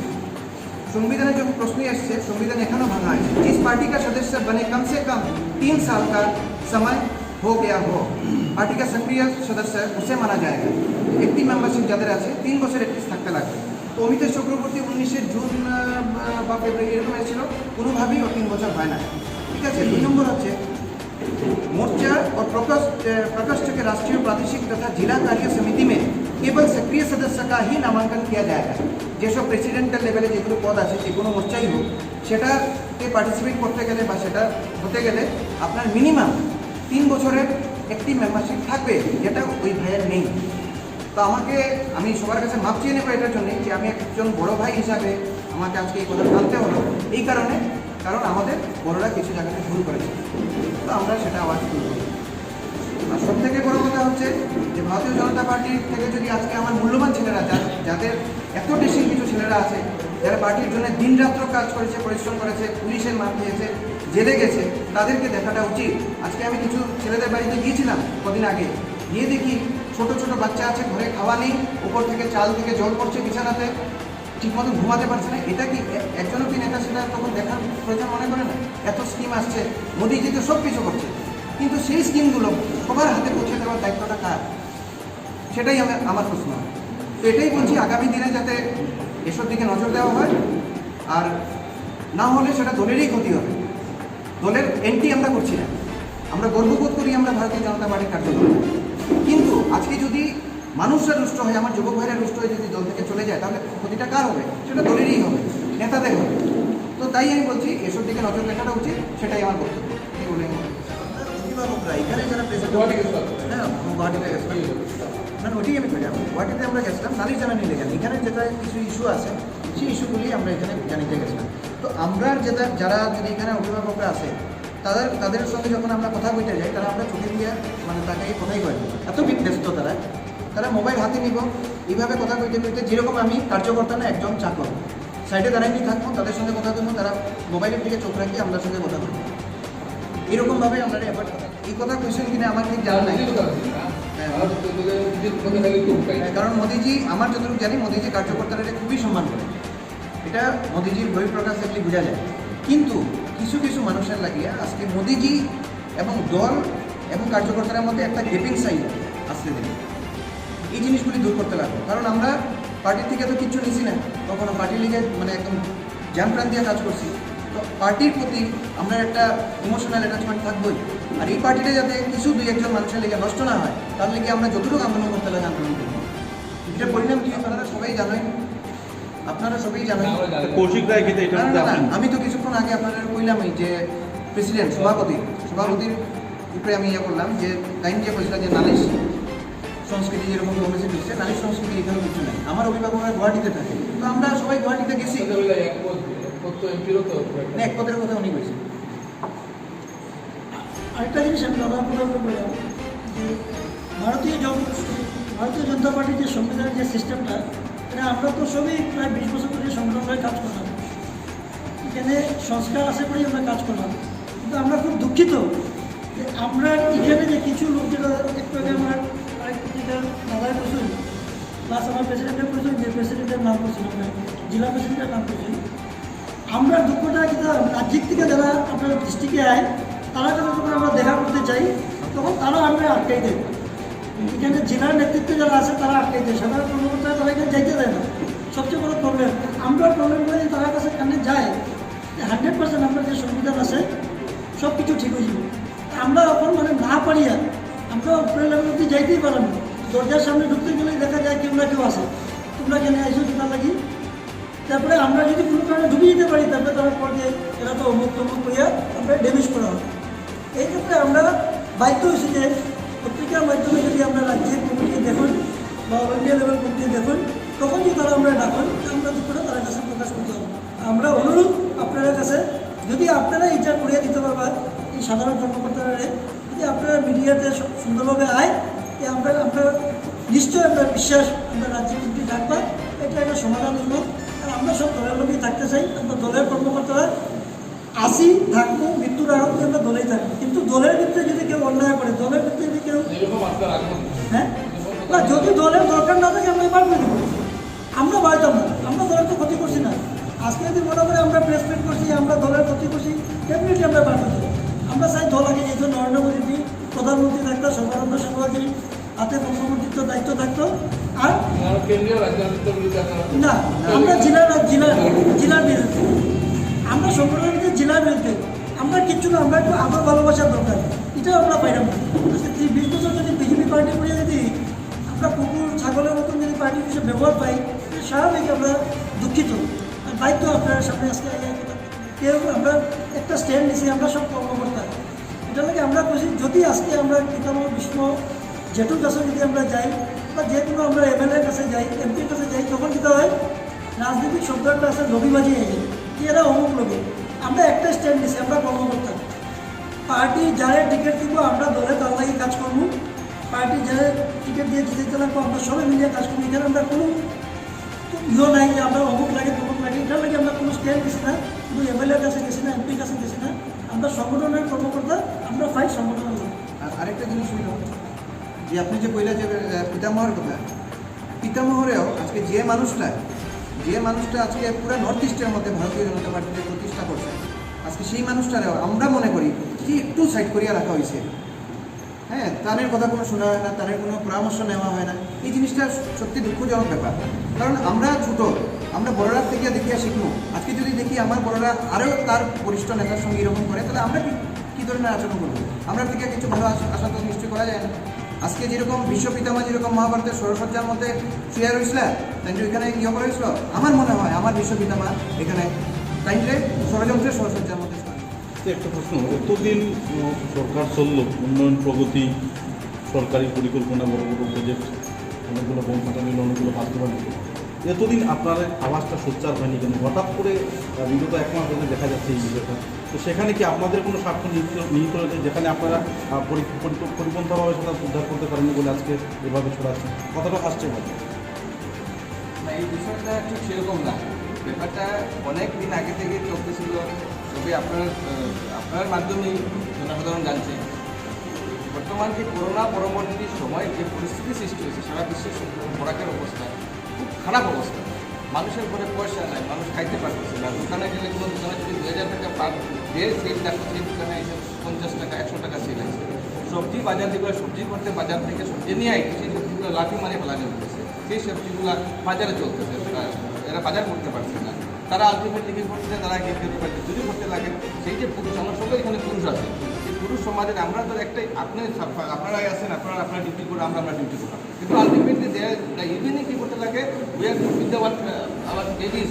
संविधान जो प्रश्न एसছে संविधान एखो भांगा है, जिस पार्टी का सदस्य बने कम से कम 3 साल का समय हो गया हो, पार्टी का सक्रिय सदस्य उसे माना जाएगा। একটি মেম্বারশিপ যাদের আছে 3 বছর একটিস থাকতে লাগবে। তো অমিতেশ চক্রবর্তী 19 জুন বা ফেব্রুয়ারি এরকম এসেছিল, কোনোভাবেই ও 3 বছর হয় না। ঠিক আছে। 2 নম্বর হচ্ছে मोर्चा और प्रकोष्ठ के राष्ट्रीय प्रादेशिक तथा जिला कार्य समिति में केवल सक्रिय सदस्य का ही नामांकन किया जाएगा। যেসব প্রেসিডেন্টাল লেভেলে যেগুলো পদ আছে, যে কোনো মোর্চাই হোক, সেটাতে পার্টিসিপেট করতে গেলে বা সেটা হতে গেলে আপনার মিনিমাম 3 বছরের একটি মেম্বারশিপ থাকবে, যেটা ওই ভাইয়ের নেই। তো আমি সবার কাছে মাপ চেয়ে নেবো এটার জন্যে, যে আমি একজন বড় ভাই হিসাবে আমাকে আজকে এই কথা জানতে হলো, এই কারণে, কারণ আমাদের বড়রা কিছু জায়গাতে ভুল করেছে, তো আমরা সেটা আওয়াজ তুলব। আর সব থেকে বড় কথা হচ্ছে যে ভারতীয় জনতা পার্টির থেকে যদি আজকে আমার মূল্যবান ছেলেরা, যাদের এত বেশি কিছু ছেলেরা আছে, যারা পার্টির জন্য দিনরাত্র কাজ করেছে, পরিশ্রম করেছে, পুলিশের মার খেয়েছে, জেলে গেছে, তাদেরকে দেখাটা উচিত। আজকে আমি কিছু ছেলেদের বাড়িতে গিয়েছিলাম কদিন আগে, গিয়ে দেখি ছোট ছোট বাচ্চা আছে, ঘরে খাওয়া নেই, উপর থেকে চাল থেকে জল পড়ছে বিছানাতে, ঠিকমতো ঘুমাতে পারছে না। এটা কি একজনও কি নেতা সেটা তখন দেখার প্রয়োজন মনে করে না? এত স্কিম আসছে, মোদিজি তো সব কিছু করছে, কিন্তু সেই স্কিমগুলো সবার হাতে পৌঁছে দেওয়ার দায়িত্বটা কার? সেটাই আমার প্রশ্ন। তো এটাই বলছি, আগামী দিনে যাতে এসব দিকে নজর দেওয়া হয়, আর না হলে সেটা দলেরই ক্ষতি হবে। দলের এন্টি আমরা করছি না, আমরা গর্ববোধ করি আমরা ভারতীয় জনতা পার্টির কার্যকর্তা। কিন্তু আজকে যদি মানুষরা রুষ্ট হয়, আমার যুবক ভাইরা রুষ্ট হয়ে যদি দল থেকে চলে যায়, তাহলে ক্ষতিটা কার হবে? সেটা দলেরই হবে, নেতাদের হবে। তো তাই আমি বলছি এসব দিকে নজর রাখাটা উচিত, সেটাই আমার বক্তব্য। কি বলবেন? অভিভাবকরা এখানে যারা প্রেসিডেন্ট, হ্যাঁ গুয়াহাটিতে গেছিলাম, না ওইটাই আমি বলি, গুয়াহাটিতে আমরা গেছিলাম নালিশ জানানি লেগে। এখানে যেটা কিছু ইস্যু আছে সেই ইস্যুগুলি আমরা এখানে জানিতে গেছিলাম। তো আমরা যারা যদি এখানে অভিভাবকরা আছে তাদের সঙ্গে যখন আমরা কথা বলতে যাই, তারা আমরা চোখে দিয়ে মানে তাকে কথাই বলি, এত ব্যস্ত তারা মোবাইল হাতে নিব, এইভাবে কথা কইতে কইতে, যেরকম আমি কার্যকর্তা না একজন চাকর, সাইডে দাঁড়াইনি থাকবো, তাদের সঙ্গে কথা বলবো, তারা মোবাইলের দিকে চোখ রাখি আমাদের সঙ্গে কথা বলবো, এরকমভাবে আমরা এবার এই কথা কোয়েশ্চেন কিনা আমার ঠিক জানা নাই। কারণ মোদিজি, আমার যতটুকু জানি, মোদিজি কার্যকর্তারা এটা খুবই সম্মান করে, এটা মোদিজির বহিঃপ্রকাশ দেখলে বোঝা যায়। কিন্তু কিছু কিছু মানুষের লাগিয়ে আজকে মোদিজি এবং দল এবং কার্যকর্তার মধ্যে একটা গেপিং সাইড আসতে দিন, এই জিনিসগুলি দূর করতে লাগবে। কারণ আমরা পার্টির থেকে তো কিচ্ছু নিছি না, কখনো পার্টি লিগে মানে একদম জান প্রাণ দিয়ে কাজ করছি। তো পার্টির প্রতি আমরা একটা ইমোশনাল অ্যাটাচমেন্ট থাকবোই। আর এই পার্টিটা যাতে কিছু দুই একজন মানুষের লেগে নষ্ট না হয়, তার লেগে আমরা যতটুকু আন্দোলন করতে লাগে আন্দোলন করবো। এটার পরিণাম কি আপনারা সবাই জানেন, কৌশিক রায় কিন্তু এটা আমি তো কিছুক্ষণ আগে আপনারা কইলামই যে প্রেসিডেন্ট সভাপতির উপরে আমি ইয়ে করলাম যে লাইন দিয়ে বলছিলাম যে নালিশ সংস্কৃতি যেরকম কমেছে দিচ্ছে, নালিশ সংস্কৃতি এখানে কিছু নাই। আমার অভিভাবকরা গুয়াহাটিতে থাকে, তো আমরা সবাই গুয়াহাটিতে গেছি, এক পদের কথা উনি বলছেন। আরেকটা জিনিস আমি বললাম যে ভারতীয় জনতা পার্টির যে সংবিধানের যে সিস্টেমটা, এটা আমরা তো সবই প্রায় 20 বছর ধরে সংগ্রাম হয়ে কাজ করলাম, এখানে সংস্কার আশা করি আমরা কাজ করলাম। কিন্তু আমরা খুব দুঃখিত যে আমরা এখানে যে কিছু লোক, যেটা একটু আগে আমার আরেক পত্রিকার দাদায় বলছেন, প্লাস আমার প্রেসিডেন্টের বলছেন, যে প্রেসিডেন্টের নাম বলছিল, জেলা প্রেসিডেন্টের নাম বলছেন, আমরা দুঃখটা কিন্তু রাজ্যিক থেকে যারা আপনার ডিস্ট্রিক্টে আয়, তারা যখন আমরা দেখা করতে চাই, তখন তারা আমরা আটকাই দেয়। এখানে জেলার নেতৃত্বে যারা আছে তারা আটকাই দেয়, সাধারণ কর্মকর্তারা তারা এখানে যাইতে দেয় না। সবচেয়ে বড় প্রবলেম, আমরা প্রবলেম করে তারা কাছে এখানে যায় 100% আমরা যে সংবিধান আছে সব কিছু ঠিক হয়ে যাবে। আমরা এখন মানে না পারিয়া আমরা উপরের লেভেল অব্দি যাইতেই পারলাম না। দরজার সামনে ঢুকতে গেলে দেখা যায় কেউ না কেউ আসে, তোমরা কেন আইসো যেটা লাগি। তারপরে আমরা যদি কোনো কারণে ঢুকে যেতে পারি, তারপরে তারা পর যে এরা তো অমুক তমুক করিয়া আমরা ড্যামেজ করা হয়। এই ক্ষেত্রে আমরা বাধ্য হয়েছি যে পত্রিকার মাধ্যমে যদি আমরা রাজ্যের কমিটি দেখুন বা ইন্ডিয়া লেভেল কমিটি দেখুন, তখন যদি তারা আমরা ডাকুন, আমরা দুপুরে তার কাছে প্রকাশ করতে হবে। আমরা অনুরোধ আপনাদের কাছে, যদি আপনারা এটা করিয়া দিতে পারবেন, এই সাধারণ কর্মকর্তারা যদি আপনারা মিডিয়াতে সুন্দরভাবে আয়, আমরা নিশ্চয়ই আমরা বিশ্বাস আমরা রাজ্যের কমিটি ডাকবা, এটা একটা সমাধান হলো। আর আমরা সব দলের লোকই থাকতে চাই, আমরা দলের কর্মকর্তারা আসি থাকবো, মৃত্যুর আগ অবধি আমরা দলেই থাকবো। কিন্তু দলের ভিতরে যদি কেউ অন্যায় করে, দলের ভিতরে যদি কেউ হ্যাঁ না, যদি দলের দরকার না থাকে আমরা বার করে দেবো, আমরা বাড়তাম না, আমরা দলের তো ক্ষতি করছি না। আজকে যদি মনে করে আমরা প্রেস মিট করছি, আমরা দলের ক্ষতি করছি, ডেফিনেটলি আমরা বার করে দেবো। আমরা চাই দল আগে যেহেতু নরেন্দ্র মোদী প্রধানমন্ত্রী থাকতো, সর্বানন্দ সভাপতির হাতে মুখ্যমন্ত্রীত্ব দায়িত্ব থাকতো। আর না, আমরা জেলার বিরুদ্ধে, আমরা সংগঠনের জেলার বিরুদ্ধে, আমরা কিচ্ছু না, আমরা একটু আদর ভালোবাসার দরকার, এটাও আমরা পাইলাম না। আজকে 20 বছর যদি বিজেপি পার্টি করে যদি আমরা কুকুর ছাগলের মতন যদি পার্টি হিসেবে ব্যবহার পাই, স্বাভাবিক আমরা দুঃখিত। আর দায়িত্ব আপনার সামনে আজকে কেউ আমরা একটা স্ট্যান্ড নিছি, আমরা সব কর্মকর্তা, এটা লাগে আমরা বলছি যদি আজকে আমরা পিতামহ ভীষ্ম জেঠুর কাছে যদি আমরা যাই, বা যে কোনো আমরা এমএলএর কাছে যাই, এমপির কাছে যাই, তখন যেটা হয় রাজনৈতিক শব্দটা আছে লবিবাজি হয়ে যায়, এরা অমুক লোকে। আমরা একটা স্ট্যান্ড নিছি, আমরা কর্মকর্তা, পার্টি যারা টিকিট দিব আমরা দলে তার লাগে কাজ করবো, পার্টি যারা টিকিট দিয়ে জিতে লাগবো আমরা সবাই মিলিয়ে কাজ করবো। এখানে আমরা কোনো ইয়ে নাই যে আমরা অমুক লাগে তমুক লাগে, এটার লাগে আমরা কোনো স্ট্যান্ড দিচ্ছি না, শুধু এমএলএর কাছে গেছি না, এমপির কাছে গেছি না, আমরা সংগঠনের কর্মকর্তা, আমরা ফাইট সংগঠনের লোক। আর আরেকটা জিনিস হইল যে আপনি যে কইলা যে পিতামহর কথা, পিতামহরেও আজকে যে মানুষটা আজকে পুরো নর্থ ইস্টের মধ্যে ভারতীয় জনতা পার্টিকে প্রতিষ্ঠা করছে, আজকে সেই মানুষটারেও আমরা মনে করি যে একটু সাইড করিয়া রাখা হয়েছে। হ্যাঁ, তাদের কথা কোনো শোনা হয় না, তাদের কোনো পরামর্শ নেওয়া হয় না। এই জিনিসটা সত্যি দুঃখজনক ব্যাপার। কারণ আমরা ছোট, আমরা বড়রা থেকে দেখিয়া শিখবো। আজকে যদি দেখি আমার বড়রা আরও তার বরিষ্ঠ নেতার সঙ্গে এরকম করে, তাহলে আমরা কী ধরনের আচরণ করবো? আমরা থেকে কিছু ভালো আশা তো নিশ্চয় করা যায় না। আজকে যেরকম বিশ্বপিতামা যেরকম মহাভারতের ষড়সজ্জার মধ্যে শুয়ে রয়েছিল, তাই এখানে ইয়ে করা হয়েছিল, আমার মনে হয় আমার বিশ্বপিতামা এখানে তাইলে ষড়যন্ত্রের ষড়সজ্জার মধ্যে ছিল। একটা প্রশ্ন, এতদিন সরকার চলল, উন্নয়ন প্রগতি, সরকারি পরিকল্পনা, বড় বড় প্রজেক্ট, অনেকগুলো বোম ফাটা নিল, অনেকগুলো বাস্তবায়ন হলো, এতদিন আপনার আওয়াজটা সোচ্চার হয়নি কেন? হঠাৎ করে বিগত এক মাস ধরে দেখা যাচ্ছে এই বিষয়টা। তো সেখানে কি আপনাদের কোনো স্বার্থ নিহিত রয়েছে, যেখানে আপনারা পরিপন্থাভাবে সেটা উদ্ধার করতে পারেননি বলে আজকে এভাবে ছড়াচ্ছেন? কতটা আসছে বলে না, এই বিষয়টা ঠিক সেরকম না। ব্যাপারটা অনেক দিন আগে থেকে চলতেছিল, তবে আপনার মাধ্যমেই জনসাধারণ জানছে। বর্তমান যে করোনা পরবর্তী সময়ে যে পরিস্থিতি সৃষ্টি হয়েছে, সারা বিশ্বের খোরাকের অবস্থা খুব খারাপ অবস্থা। মানুষের ঘরে পয়সা নাই, মানুষ খাইতে পারতেছে না। দোকানে গেলে কোনো দোকানে যদি 2000 টাকা দিয়ে সেল দেখো, সেই দোকানে এসে 50 টাকা 100 টাকা সেল আছে। সবজি বাজার যেগুলো সবজি করতে বাজার থেকে সবজি নিয়ে আইছে, সেই সবজিগুলো লাঠি মারে ফেলানো হতেছে। সেই সবজিগুলো বাজারে চলতেছে, এরা বাজার করতে পারছে না। তারা আলটিমেটলি কী করতেছে, তারা চুরি করতে লাগে। সেই যে পুরুষ, আমার সবাই এখানে পুরুষ আছে, এই পুরুষ সমাজের আমরা তো একটাই, আপনারাই আছেন, আপনারা ডিউটি করে, আমরা ডিউটি করলাম, কিন্তু আলটিমেটলি ইভিনিং কী করতে লাগে, we are with our babies,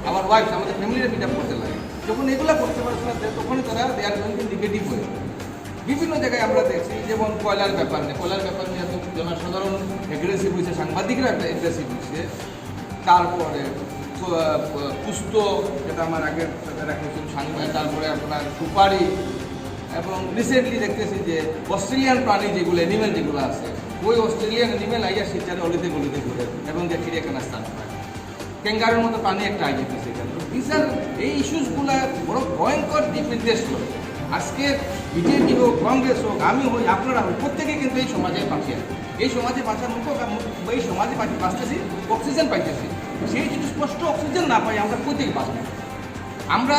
our wife, আমাদের ফ্যামিলিরা মিট আপ করতে লাগে। যখন এগুলো করতে পারছে না, তখনই তারা দে আর গোয়িং টু নেগেটিভ হয়ে। বিভিন্ন জায়গায় আমরা দেখছি, যেমন কয়লার ব্যাপার নিয়ে তো জনসাধারণ অ্যাগ্রেসিভ হয়েছে, সাংবাদিকরা একটা অ্যাগ্রেসিভ হয়েছে। তারপরে পুস্ত, যেটা আমার আগের রাখেছেন সাংবাদিক, তারপরে আপনার সুপারি, এবং রিসেন্টলি দেখতেছি যে অস্ট্রেলিয়ান প্রাণী যেগুলো, অ্যানিমেল যেগুলো আছে, ওই অস্ট্রেলিয়ান অ্যানিমেল আইয়া শিলচরে অলিতে গলিতে ঘুরে এবং যে চিড়িয়াখানা স্থান পায়। ক্যাঙ্গারুর মতো প্রাণী একটা আই যেতেছে এখানে। এই ইস্যুসগুলো বড় ভয়ঙ্কর দিক নির্দেশ করে। আজকে বিজেপি হোক, কংগ্রেস হোক, আমি হই, আপনারা হই, প্রত্যেকে কিন্তু এই সমাজে বাঁচি আছে। এই সমাজে বাঁচার মতো, এই সমাজে বাঁচতেছি, অক্সিজেন পাইতেছি। সেই যদি স্পষ্ট অক্সিজেন না পাই, আমরা কোথেকে বাঁচব? আমরা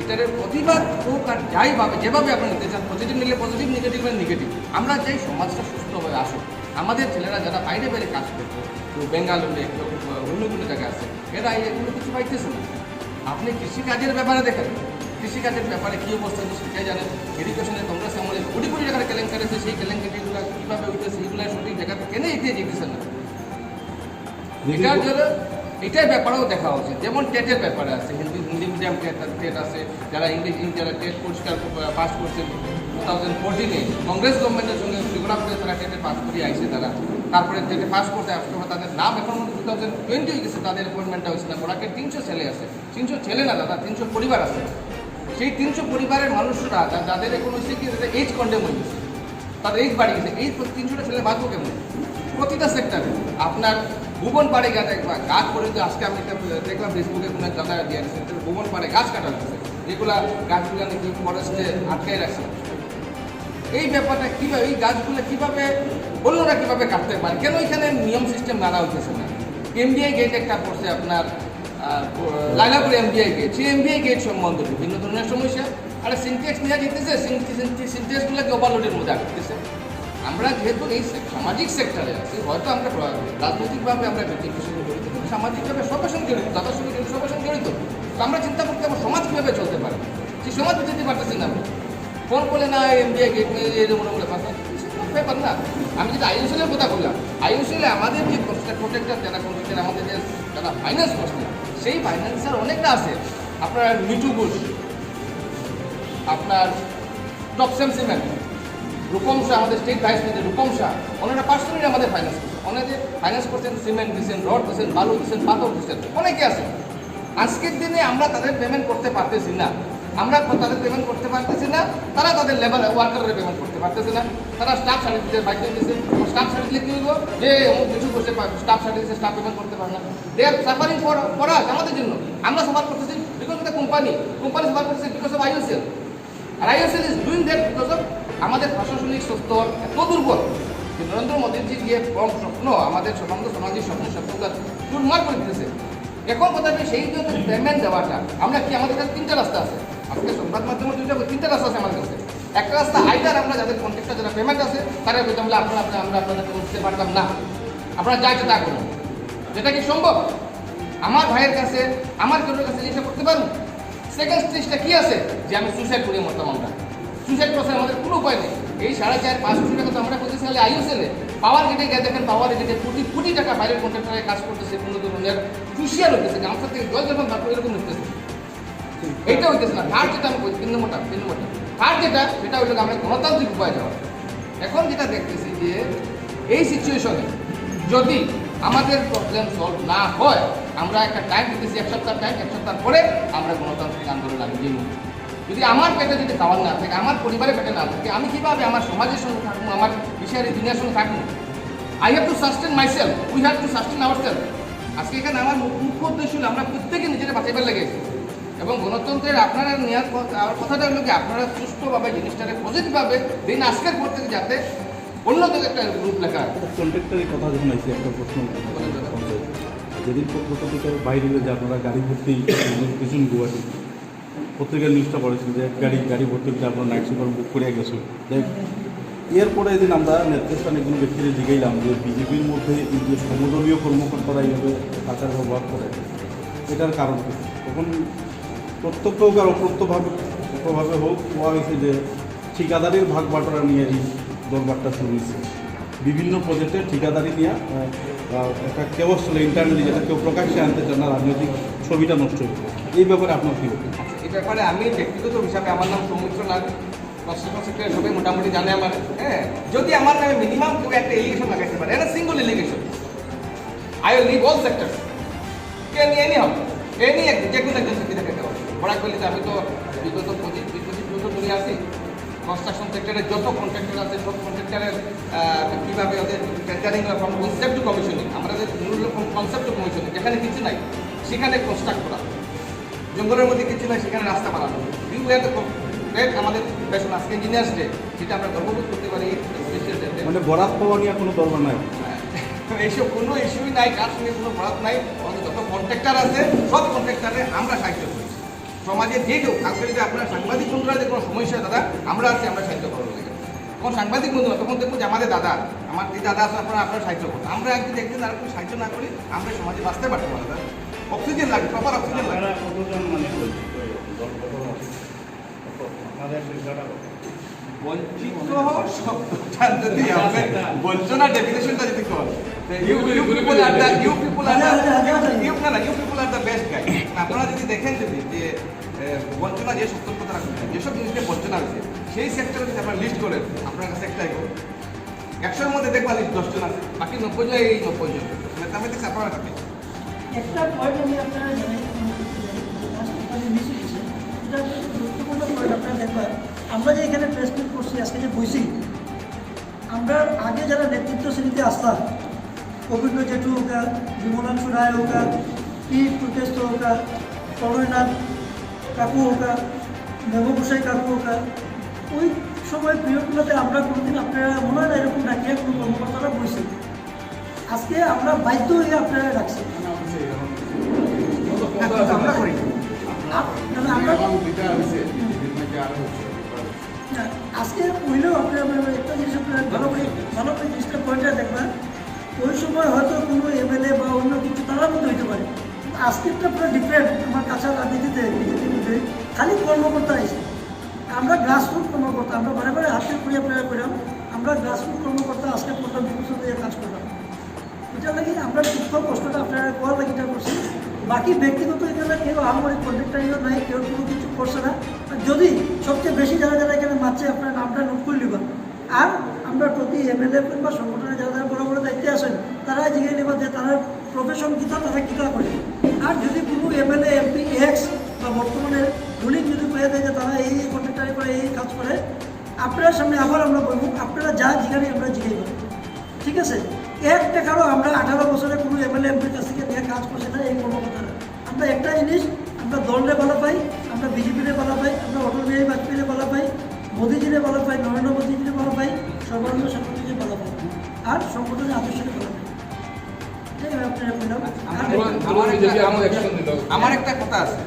এটার প্রতিবাদ হোক আর যাই ভাবে, যেভাবে আপনি নিতে চান, পজিটিভ নিলে পজিটিভ, নেগেটিভ নিলে নেগেটিভ, আমরা চাই সমাজটা সুস্থভাবে আসুক। আমাদের ছেলেরা যারা বাইরে বাইরে কাজ করছে, কেউ বেঙ্গালুরে, কেউ অন্য কোনো জায়গায় আছে, এরা এগুলো কিছু পাইতেছে না। আপনি কৃষিকাজের ব্যাপারে দেখেন, কৃষিকাজের ব্যাপারে কী অবস্থা হচ্ছে সেটাই জানেন। এডুকেশনে কংগ্রেস আমলে কোটি কোটি টাকার কেলেঙ্কারি আছে, সেই কেলেঙ্কারিগুলো কীভাবে উঠতেছে, সেইগুলো সঠিক জায়গাতে কেনে এগিয়ে যেতেছে না। এটার জন্য এটার ব্যাপারেও দেখা উচিত। যেমন টেটের ব্যাপারে আছে, হিন্দি মিডিয়াম টেট আছে, যারা যারা টেট পরিষ্কার পাস করছে 2014-এ কংগ্রেস গভর্নমেন্টের সঙ্গে ত্রিপুরা করে তারা টেটে পাস করে আইসে তারা। তারপরে টেটে পাস করতে আসতে তাদের নাম এখন 2020 হয়ে গেছে, তাদের অ্যাপয়েন্টমেন্টটা হয়েছে না। ওরাকে 300 ছেলে আছে, 300 ছেলে না দাদা, 300 পরিবার আছে। সেই 300 পরিবারের মানুষরা যাদের এখন হচ্ছে কি, এজ কন্ডেম হয়ে গেছে, তাদের এজ বাড়ি গেছে, এই 300টা ছেলে বাঁচবো কেমন? প্রতিটা সেক্টরে আপনার ভুবন পাড়ে গাছ করে, আজকে আমি দেখলাম ফেসবুকে কোনো দাদা দিয়ে আছে, ভুবন পাড়ে গাছ কাটা হচ্ছে, যেগুলা গাছগুলো নাকি ফরেস্টে আটকাই রাখছে। এই ব্যাপারটা কীভাবে, এই গাছগুলো কীভাবে অন্যরা কীভাবে কাটতে পারে, কেন এখানে নিয়ম সিস্টেম মানা হইতেছে না? এমবিআই গেট একটা পড়ছে আপনার লাইলাপুর এমবিআই গেট, সেই এমবিআই গেট সম্বন্ধে বিভিন্ন ধরনের সমস্যা। আর সিনটেক্স নেওয়া যেতেছে, সিনটেক্সগুলোকে ওভারলোডের মধ্যে আটকেছে। আমরা যেহেতু এই সামাজিক সেক্টরে আছি, হয়তো আমরা রাজনৈতিকভাবে আমরা ব্যক্তির সঙ্গে জড়িত, কিন্তু সামাজিকভাবে সবার সঙ্গে জড়িত, দাদার সঙ্গে জড়িত, সবার সঙ্গে জড়িত। তো আমরা চিন্তা করতে আমার সমাজ কীভাবে চলতে পারে, সেই সমাজ যেতে পারতেছি না। ফোন করলে না এমবিআই গেট মনে ব্যাপার না। আমি যদি আইওসিএলের কথা বললাম, আইওসিএলে আমাদের যে প্রোটেক্টার যারা কন্ট্রাক্টর, আমাদের যে যারা ফাইন্যান্স করছে, সেই ফাইন্যান্সার অনেকটা আছে। আপনার মিটু ঘোষ, আপনার টপসেম সিমেন্ট, রূপম শাহ, আমাদের state vice president Rupam Shah, ওনারা পার্সোনালি আমাদের ফাইন্যান্স করছেন। ওনাদের ফাইন্যান্স করছেন, সিমেন্ট দিচ্ছেন, রড দিচ্ছেন, বালু দিচ্ছেন, পাথর দিচ্ছেন, অনেকে আছে। আজকের দিনে আমরা তাদের পেমেন্ট করতে পারতেছি না, তারা তাদের লেবার ওয়ার্কারের পেমেন্ট করতে পারতেছে না। তারা স্টাফ সার্টিফিকেট বাইক দিয়েছে, স্টাফ সার্টিফিকেট কী হইব যে কিছু করছে, স্টাফ সার্টিফিকেট স্টাফ পেমেন্ট করতে পারে না। দে আর সাফারিং ফর আস, আমাদের জন্য। আমরা সাফার করতেছি because of the company suffer করতেছে বিকজ অফ আইওসিএল। আর IOCL is doing that because of আমাদের প্রশাসনিক স্তর এত দুর্বল যে নরেন্দ্র মোদীজি যে স্বপ্ন, আমাদের সামাজিক স্বপ্নটা চুরমার করে দিতেছে। এখন কথা যে সেই জন্য পেমেন্ট দেওয়াটা, আমরা কি আমাদের কাছে 3টা রাস্তা আছে। আজকে সংবাদ মাধ্যমে 3টা রাস্তা আছে আমাদের কাছে। একটা রাস্তা আইদার আমরা যাদের কন্ট্রাক্টর যারা পেমেন্ট আছে তারা বলতে আমরা আপনাদেরকে উঠতে পারতাম না, আপনারা যা ইচ্ছা তা করুন। যেটা কি সম্ভব? আমার ভাইয়ের কাছে, আমার কেউ কাছে জিনিসটা করতে পারুন। সেকেন্ড স্টেজটা কি আছে যে আমি সুইসাইড করে মরতাম আমরা। সুইসাইড প্রসেস আমাদের কোনো উপায় নেই। এই 4.5-5 কোটি টাকা তো আমরা করতেছি খালি আইওসেলে। পাওয়ার গেটে গিয়ে দেখেন পাওয়ার গেটে কোটি কোটি টাকা বাইরের কন্ট্রাক্টরে কাজ করতেছে, কোনো ধরনের চুষিয়া হইতেছে, গামছা থেকে জল যখন বার করে এরকম হইতেছে। এইটা হইতেছে না। থার্ড যেটা আমি বলছি 3 নম্বরটা থার্ড যেটা সেটা হইলো আমরা গণতান্ত্রিক উপায় যাওয়া। এখন যেটা দেখতেছি যে এই সিচুয়েশনে যদি আমাদের প্রবলেম সলভ না হয়, আমরা একটা টাইম দিতেছি, 1 সপ্তাহ টাইম, 1 সপ্তাহ পরে আমরা গণতান্ত্রিক আন্দোলন আগে দিয়ে নেব। যদি আমার পেটে যদি খাবার না থাকে, আমার পরিবারের পেটে না থাকে, আমি কীভাবে আমার সমাজের সঙ্গে থাকবো, আমার বিষয়ের দুনিয়ার সঙ্গে থাকবো? I have to sustain my self, we have to sustain our self. আজকে এখানে আমার মুখ্য উদ্দেশ্য হলো আমরা প্রত্যেকে নিজেরা বাঁচাইবার লেগেছি এবং গণতন্ত্রের আপনারা নেওয়ার কথাটা হলো কি আপনারা সুস্থভাবে জিনিসটাকে পজিটিভভাবে দিন আজকের পর থেকে যাতে অন্যদের একটা গ্রুপ লেখা কন্ট্রাক্টরের কথা যখন আইসি একটা প্রশ্ন যেদিন পত্রিকা বাইরে যে আপনারা গাড়ি ভর্তি কিছু গুয়াহাটি পত্রিকার নিউজটা পড়েছিল যে গাড়ি ভর্তি করে আপনারা নাইট সুপার বুক করে গেছো। এরপরে এদিন আমরা নেতৃস্থানে কোনো ব্যক্তিকে জিগাইলাম যে বিজেপির মধ্যে এই যে সমদলীয় কর্মকর্তারা এইভাবে টাকার ব্যবহার করে এটার কারণ কি? তখন প্রত্যক্ষ হোক আর অপ্রত্যক্ষভাবে হোক বলা হয়েছে যে ঠিকাদারির ভাগ বাটোয়ারা নিয়ে এই দরবারটা শুরু হয়েছে। বিভিন্ন প্রজেক্টে ঠিকাদারি নিয়ে একটা কেবল চলে ইন্টারনালি, যেটা কেউ প্রকাশ্যে আনতে চান না, রাজনৈতিক ছবিটা নষ্ট হয়েছে। এই ব্যাপারে আপনার কী হবে? এই ব্যাপারে আমি ব্যক্তিগত হিসাবে আমার নাম সৌমিত্র নাগ, কনস্ট্রাকশন সেক্টরে সবাই মোটামুটি জানে আমার। হ্যাঁ, যদি আমার নামে মিনিমাম কেউ একটা এলিগেশন লাগাইতে পারে, এটা single allegation, I will leave all sector, any হবে, এনি যে কোনো একজন ব্যক্তি দেখাতে হবে। বরাক ভ্যালিতে আমি তো বিগত 25 বছর ধরে আছি। কনস্ট্রাকশন সেক্টরের যত কন্ট্রাক্টর আছে সব কন্ট্রাক্টরের কীভাবে ওদের tendering from concept to commissioning, আমাদের মূল কনসেপ্ট টু কমিশনিং, যেখানে কিছু নাই সেখানে কনস্ট্রাক্ট করা, জঙ্গলের মধ্যে কিছু নাই সেখানে রাস্তা বানানো, ইউ হ্যাভ দ্য গ্রেট আমাদের বেশন আজকে ইঞ্জিনিয়ার্স ডে, যেটা আমরা গর্ববোধ করতে পারি। স্পেশাল ডে মানে বরাত পাওয়া নিয়ে কোনো দরকার নাই, এইসব কোনো ইস্যুই নাই, কার সঙ্গে কোনো বরাত নাই। আমাদের যত কন্ট্রাক্টর আছে সব কন্ট্রাক্টরে আমরা সাহায্য করি। সমাজে যে কেউ, খাস করে যে আপনার সাংবাদিক বন্ধুরা যে কোনো সমস্যা দাদা আমরা আছি, আমরা সাহায্য করার লাগে। তখন সাংবাদিক বন্ধুরা তখন দেখবো যে আমাদের দাদা, আমার যে দাদা আছে আপনারা সাহায্য করুন। আমরা একদিন একদিন আর একটু সাহায্য না করি আমরা সমাজে বাঁচতে পারবো না। দাদা অক্সিজেন লাগে, প্রপার অক্সিজেন লাগে। বঞ্চিত শব্দটা যদি আপনি বঞ্চনা ডেফিনেশনটা যদি করেন, you people are the best guy. আপনারা যদি দেখেন যদি যে বঞ্চনা যে সত্তর কথা রাখবেন, যেসব জিনিসটা বঞ্চনা হয়েছে সেই সেক্টরে যদি আপনারা লিস্ট করেন, আপনার কাছে একটাই হোক 100-এর মধ্যে দেখবা লিস্ট 10 জন আছে, বাকি 90 জন এই 90 জন ম্যাথামেটিক্স আপনারা থাকে। একটা পয়েন্ট আমি আপনারা জানাই, মিস হয়েছে, এটা গুরুত্বপূর্ণ পয়েন্ট আপনারা দেখবেন। আমরা যে এখানে প্রেস মিট করছি, আজকে যে বইছি, আমরা আগে যারা নেতৃত্ব শ্রেণীতে আসতাম, অভিজ্ঞ জেঠু হোকা, বিমলাংশু রায় হোকা, পি প্রতেষ্ট হোকা, প্রণয়নাথ কাকু হোকা, দেবগোসাই কাকু হোকা, ওই সময় পিরিয়ডগুলোতে আমরা কোনোদিন আপনারা মনে হয় না এরকম ডাকিয়ে কোনো কর্মকর্তারা বইছি। আজকে আমরা বাধ্য হয়ে আপনারা ডাকছি। আমরা করি আজকে পড়লেও আপনারা একটা জিনিস আপনারা ভালো করে জিনিসটা পয়েন্টটা দেখবেন। ওই সময় হয়তো কোনো এমএলএ বা অন্য কিছু তারা মধ্যে হইতে পারে, আজকেরটা পুরো ডিফারেন্ট। আমার কাছে রাজনীতিতে বিজেপির মধ্যে খালি কর্মকর্তা এসে আমরা গ্রাসরুট কর্মকর্তা, আমরা বারে বারে হাতের করে আপনারা করলাম, আমরা গ্রাসরুট কর্মকর্তা আজকে 15-20 বছর ধরে কাজ করলাম। এটা লাগে আমরা দুঃখ কষ্টটা আপনারা করার লাগে এটা করছি। বাকি ব্যক্তিগত এখানে কেউ আমাদের কন্ট্রাক্টারিও নাই, কেউ কোনো কিছু করছে না। যদি সবচেয়ে বেশি যারা যারা এখানে মারছে আপনার নামটা নোট করে নেবেন। আর আমরা প্রতি এমএলএ বা সংগঠনে যারা যারা বড় বড় দায়িত্বে আসেন তারা জিজ্ঞেস নেবেন যে তারা প্রফেশন কীটা, তারা কীটা করে। আর যদি কোনো এমএলএ এমপি এক্স বা বর্তমানে রুলিং যদি পেয়ে দেয় যে তারা এই কন্ট্রাক্টারি করে এই কাজ করে, আপনার সামনে আবার আমরা বলবো আপনারা যা জিজ্ঞাসা আমরা জিজ্ঞাসা করবো, ঠিক আছে? এক টাকারও আমরা 18 বছরে কোনো এমএলএ এমপির কাছ থেকে নিয়ে কাজ করছে না এই কর্মকর্তারা। আমরা একটা জিনিস, আমরা দলরে ভালো পাই, আমরা বিজেপিরে ভালো পাই, আমরা অটল বিহারী বাজপেয়ীরে ভালো পাই, মোদীজিরে ভালো পাই, নরেন্দ্র মোদীজিরে ভালো পাই, সর্বানন্দ সরকারজিরে ভালো পাই, আর সংগঠনের আদর্শকে ভালো পাই। ঠিক আছে, আপনারা বললাম। আমার একটা কথা আছে,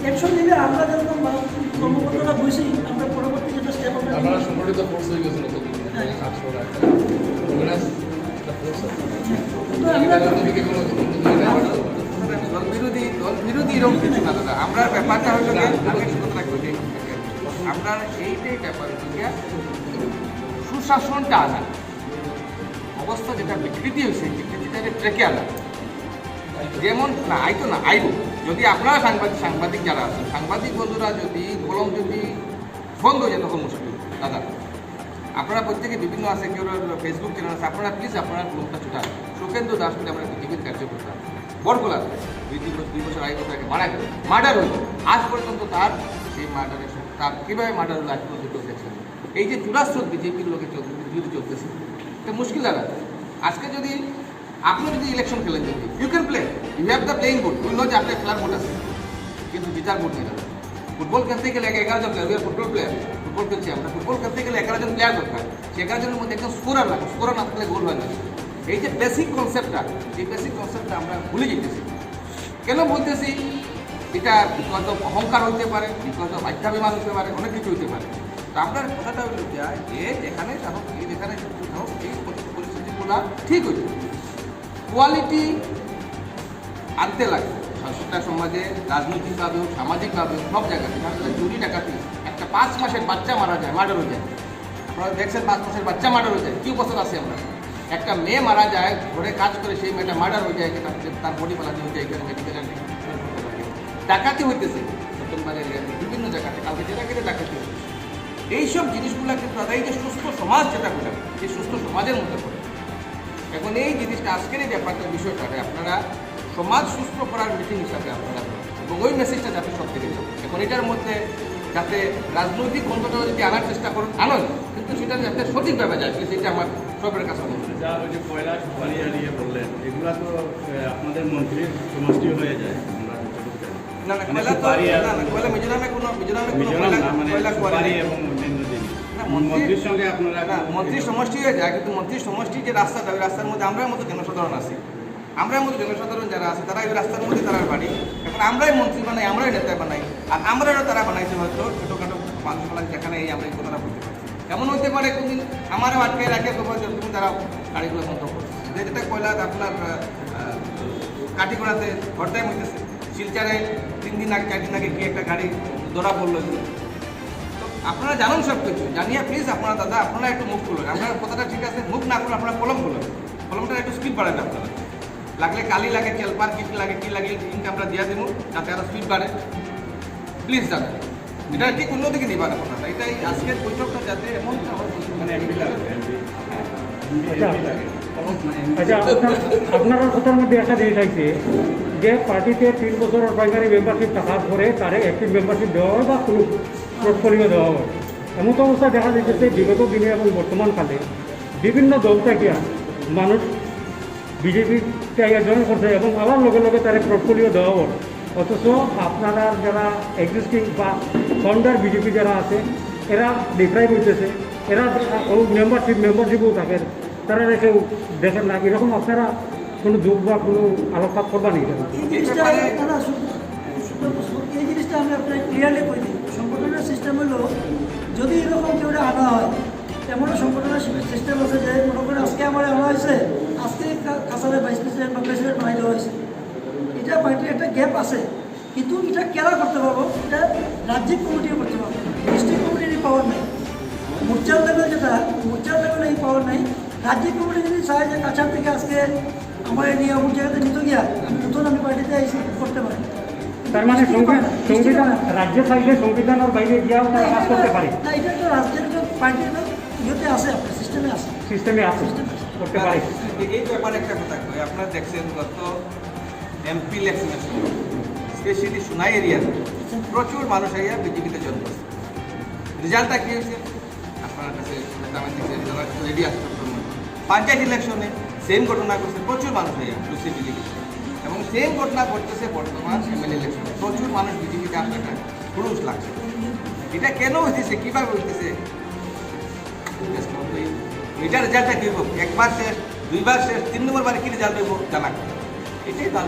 অ্যাকশন নিলে আমরা যেরকম কর্মকর্তারা বসি, আমরা পরবর্তী যেটা স্টেপ আপনারা সংগঠিত ফোর্স হয়ে গেছেন আমরা দল বিরোধী এরকম কিছু না দাদা। আমরা ব্যাপারটা হলো গিয়ে আমি একটা কথা বলি, আপনার এইটাই ব্যাপার হলো গিয়া সুশাসনটা আনা, অবস্থা যেটা বিকৃতি হয়েছে বিকৃতিটা ট্রেকে আনা। যেমন না আইতো না আইব, যদি আপনারা সাংবাদিক যারা আছেন, সাংবাদিক বন্ধুরা যদি কলম যদি বন্ধ হয়ে যায় তখন মুশকিল দাদা। আপনারা প্রত্যেকে বিভিন্ন আছে, কেউ ফেসবুক চ্যানেল আছে, আপনারা প্লিজ আপনারা লোকটা ছুটান। সুখেন্দু দাস বলে আমরা বিজেপির কার্যকর্তা বরগোলা 2 বছর আগে তাকে মারা গেল, মার্ডার হইল। আজ পর্যন্ত তার সেই মার্ডারের তার কীভাবে মার্ডার হলো আজ পর্যন্ত কেউ দেখছেন। এই যে চূড়াস্রোত বিজেপির লোকে বিরোধী চলতেছে, এটা মুশকিল দাদা। আজকে যদি আপনি যদি ইলেকশন খেলেন, যদি you can play, you have the playing board, will know যে আপনার খেলার বোর্ড আছে, কিন্তু জিতার বোর্ড নেই দাদা। ফুটবল খেলতে গেলে 11 জন প্লেয়ার, ফুটবল প্লেয়ার, ফুটবল খেলছি আমরা, ফুটবল খেলতে গেলে 11 জন প্লেয়ার দরকার। সে 11 জনের মধ্যে একজন স্কোরার লাগে, স্কোরার না থাকলে গোল হয় না। এই যে বেসিক কনসেপ্টটা, এই বেসিক কনসেপ্টটা আমরা ভুলে যেতেছি। কেন বলতেছি? এটা বিকজ অফ অহংকার হইতে পারে, বিকজ অফ আধ্যাত্মিক হতে পারে, অনেক কিছু হইতে পারে। তো আপনার কথাটা হলো যে যেখানে থাকুক, যেখানে থাকুক, এই পরিস্থিতিগুলো ঠিক হইতে কোয়ালিটি আনতে লাগে একটা সমাজে, রাজনৈতিকভাবে হোক, সামাজিকভাবে হোক, সব জায়গাতে। চুরি ডাকাতি, একটা 5 মাসের বাচ্চা মারা যায়, মার্ডার হয়ে যায়। আপনারা দেখছেন 5 মাসের বাচ্চা মার্ডার হয়ে যায়, কি অবস্থা আছে আমরা। একটা মেয়ে মারা যায়, ঘরে কাজ করে, সেই মেয়েটা মার্ডার হয়ে যায়, তার বডি পালাতে হয়ে যায়, এখানে মেডিকেল ডাকাতি হইতেছে নতুনবাজার এরিয়াতে, বিভিন্ন জায়গাতে, কালকে জেলাকে ডাকাতি হচ্ছে। এইসব জিনিসগুলো কিন্তু দাদা এই যে সুস্থ সমাজ যেটা করে, এই সুস্থ সমাজের মধ্যে পড়ে। এখন এই জিনিসটা আজকের এই ব্যাপারটা বিষয়টা আপনারা সমাজ সুস্থ করার মিটিং হিসাবে আপনারা, এবং ওই মেসেজটা যাতে সব থেকে যাবে। এখন এটার মধ্যে যাতে রাজনৈতিক অন্তটা যদি আনার চেষ্টা করুন, আনন্দ, কিন্তু সেটা যাতে সঠিকভাবে যায়, সেটা আমার সবের কাছে অনুরোধ। যা ওই যে কয়লা সুপারি হারিয়ে বললেন, এগুলা তো আপনাদের মন্ত্রীর সমষ্টি হয়ে যায়। আমরা যতটুকু জানি। না না, কয়লা তো না না, কয়লা মিজোরামে কোনো মিজোরাম না, মানে কয়লা সুপারি এবং অন্যান্য জিনিস না, মন্ত্রীর সঙ্গে আপনারা না, মন্ত্রী সমষ্টি হয়ে যায়, কিন্তু মন্ত্রী সমষ্টি যে রাস্তাটা, ওই রাস্তার মধ্যে আমরার মতো জনসাধারণ আছি। আমরার মতো জনসাধারণ যারা আছে তারা ওই রাস্তার মধ্যে তারা বাড়ি। এখন আমরাই মন্ত্রী বানাই, আমরাই নেতা বানাই, আর আমরাও তারা বানাইছে হয়তো ছোটোখাটো মানুষগুলো যেখানে এই আমরা এই কথাটা বলতে পারছি। এমন হতে পারে কোনদিন আমারও আটকায় রাখে, তোমার তুমি তারা গাড়িগুলো বন্ধ করছে। যেটা কয়লা আপনার কাঠিগোড়াতে ঘরটাই মধ্যেছে, শিলচারে 3 দিন আগে 4 দিন আগে কি একটা গাড়ি ধরা পড়লো। তো আপনারা জানেন সব কিছু জানিয়ে প্লিজ আপনারা দাদা আপনারা একটু মুখ খুলুন। আপনার কথাটা ঠিক আছে, মুখ না খুলে আপনারা কলম খুলুন, কলমটা একটু স্পিড বাড়ান। আপনারা লাগলে কালি লাগে, চেলপার কি লাগে, কি লাগে, লিঙ্ক আমরা দিয়ে দেবো যাতে আরও স্পিড বাড়ে। প্লিজ দাদা, এটা ঠিক অন্যদিকে নিবার আপনারা, এটাই আজকের বৈঠকটা যাতে এমন মানে এমপি লাগে। আচ্ছা, আপনার কথার মধ্যে একটা জিনিস আছে যে পার্টিতে 3 বছরের প্রাইমারি মেম্বারশিপ থাকার পরে তারে অ্যাক্টিভ মেম্বারশিপ দেওয়া হয় বা কোনো পোর্টফোলিও দেওয়া হয়। এমন তো অবস্থা দেখা যাচ্ছে বিগত দিনে এবং বর্তমানকালে বিভিন্ন দল থেকে মানুষ বিজেপিতে জয়েন করছে এবং আবার লগে লগে তারা পোর্টফোলিও দেওয়া হয়। অথচ আপনারা যারা এক্সিস্টিং বা ফাউন্ডার বিজেপি যারা আছে এরা ডিপ্রাইভ হইতেছে, এরা মেম্বারশিপও থাকে, তারা কেউ দেখেন না। এরকম আপনারা কোনো যোগ বা কোনো আলোকপাত করবা নেই? এই জিনিসটা এই জিনিসটা আমি আপনার ক্লিয়ারলি করে দিই। সংগঠনের সিস্টেম হলো যদি এরকম কেউ আনা হয়, এমনও সংগঠনের সিস্টেম আছে যে মনে করেন আজকে আমার আনা হয়েছে, আজকে কাছারে ভাইস প্রেসিডেন্ট বা প্রেসিডেন্ট বানাই দেওয়া হয়েছে। এটা পার্টির একটা গ্যাপ আছে, কিন্তু এটা কেরা করতে পারবো, এটা রাজ্যিক কমিটিও করতে পারবো, ডিস্ট্রিক্ট কমিটির এই পাওয়ার নেই। মোর্চার লেভেল যেটা, মোর্চার লেভেলে এই পাওয়ার নেই। রাজ্যিক কমিটি যদি চায় যে কাছার থেকে আজকে আমার নিয়ে অমুক জায়গাতে নিত গিয়া আমি পার্টিতে এসে করতে পারি। তার মানে সংবিধান রাজ্য চাইলে সংবিধানের বাইরে গিয়েও তারা কাজ করতে পারে না, এটা একটা রাজ্যের পার্টির ইয়েতে আছে, আপনার সিস্টেমে আছে, করতে পারে। এই ব্যাপারে একটা কথা কই, আপনারা দেখছেন গত এমপি ইলেকশনের সময় স্পেশালি সোনাই এরিয়াতে প্রচুর মানুষ আইয়া বিজেপিতে জয়েন করছে। রেজাল্টটা কী হয়েছে আপনার কাছে রেডি আসতে। পঞ্চায়েত ইলেকশনে সেম ঘটনা করছে, প্রচুর মানুষ আইয়া ঢুকছে বিজেপি, এবং সেম ঘটনা ঘটতেছে বর্তমান এমএলএ ইলেকশনে। প্রচুর মানুষ বিজেপিতে আসাটা পুরুষ লাগছে। এটা কেন হইতেছে, কীভাবে হইতেছে, এটার রেজাল্টটা কী হোক, 1 বার শেষ, 2 বার শেষ, 3 নম্বর বারে কী রেজাল্ট হইব জানা, এটাই তার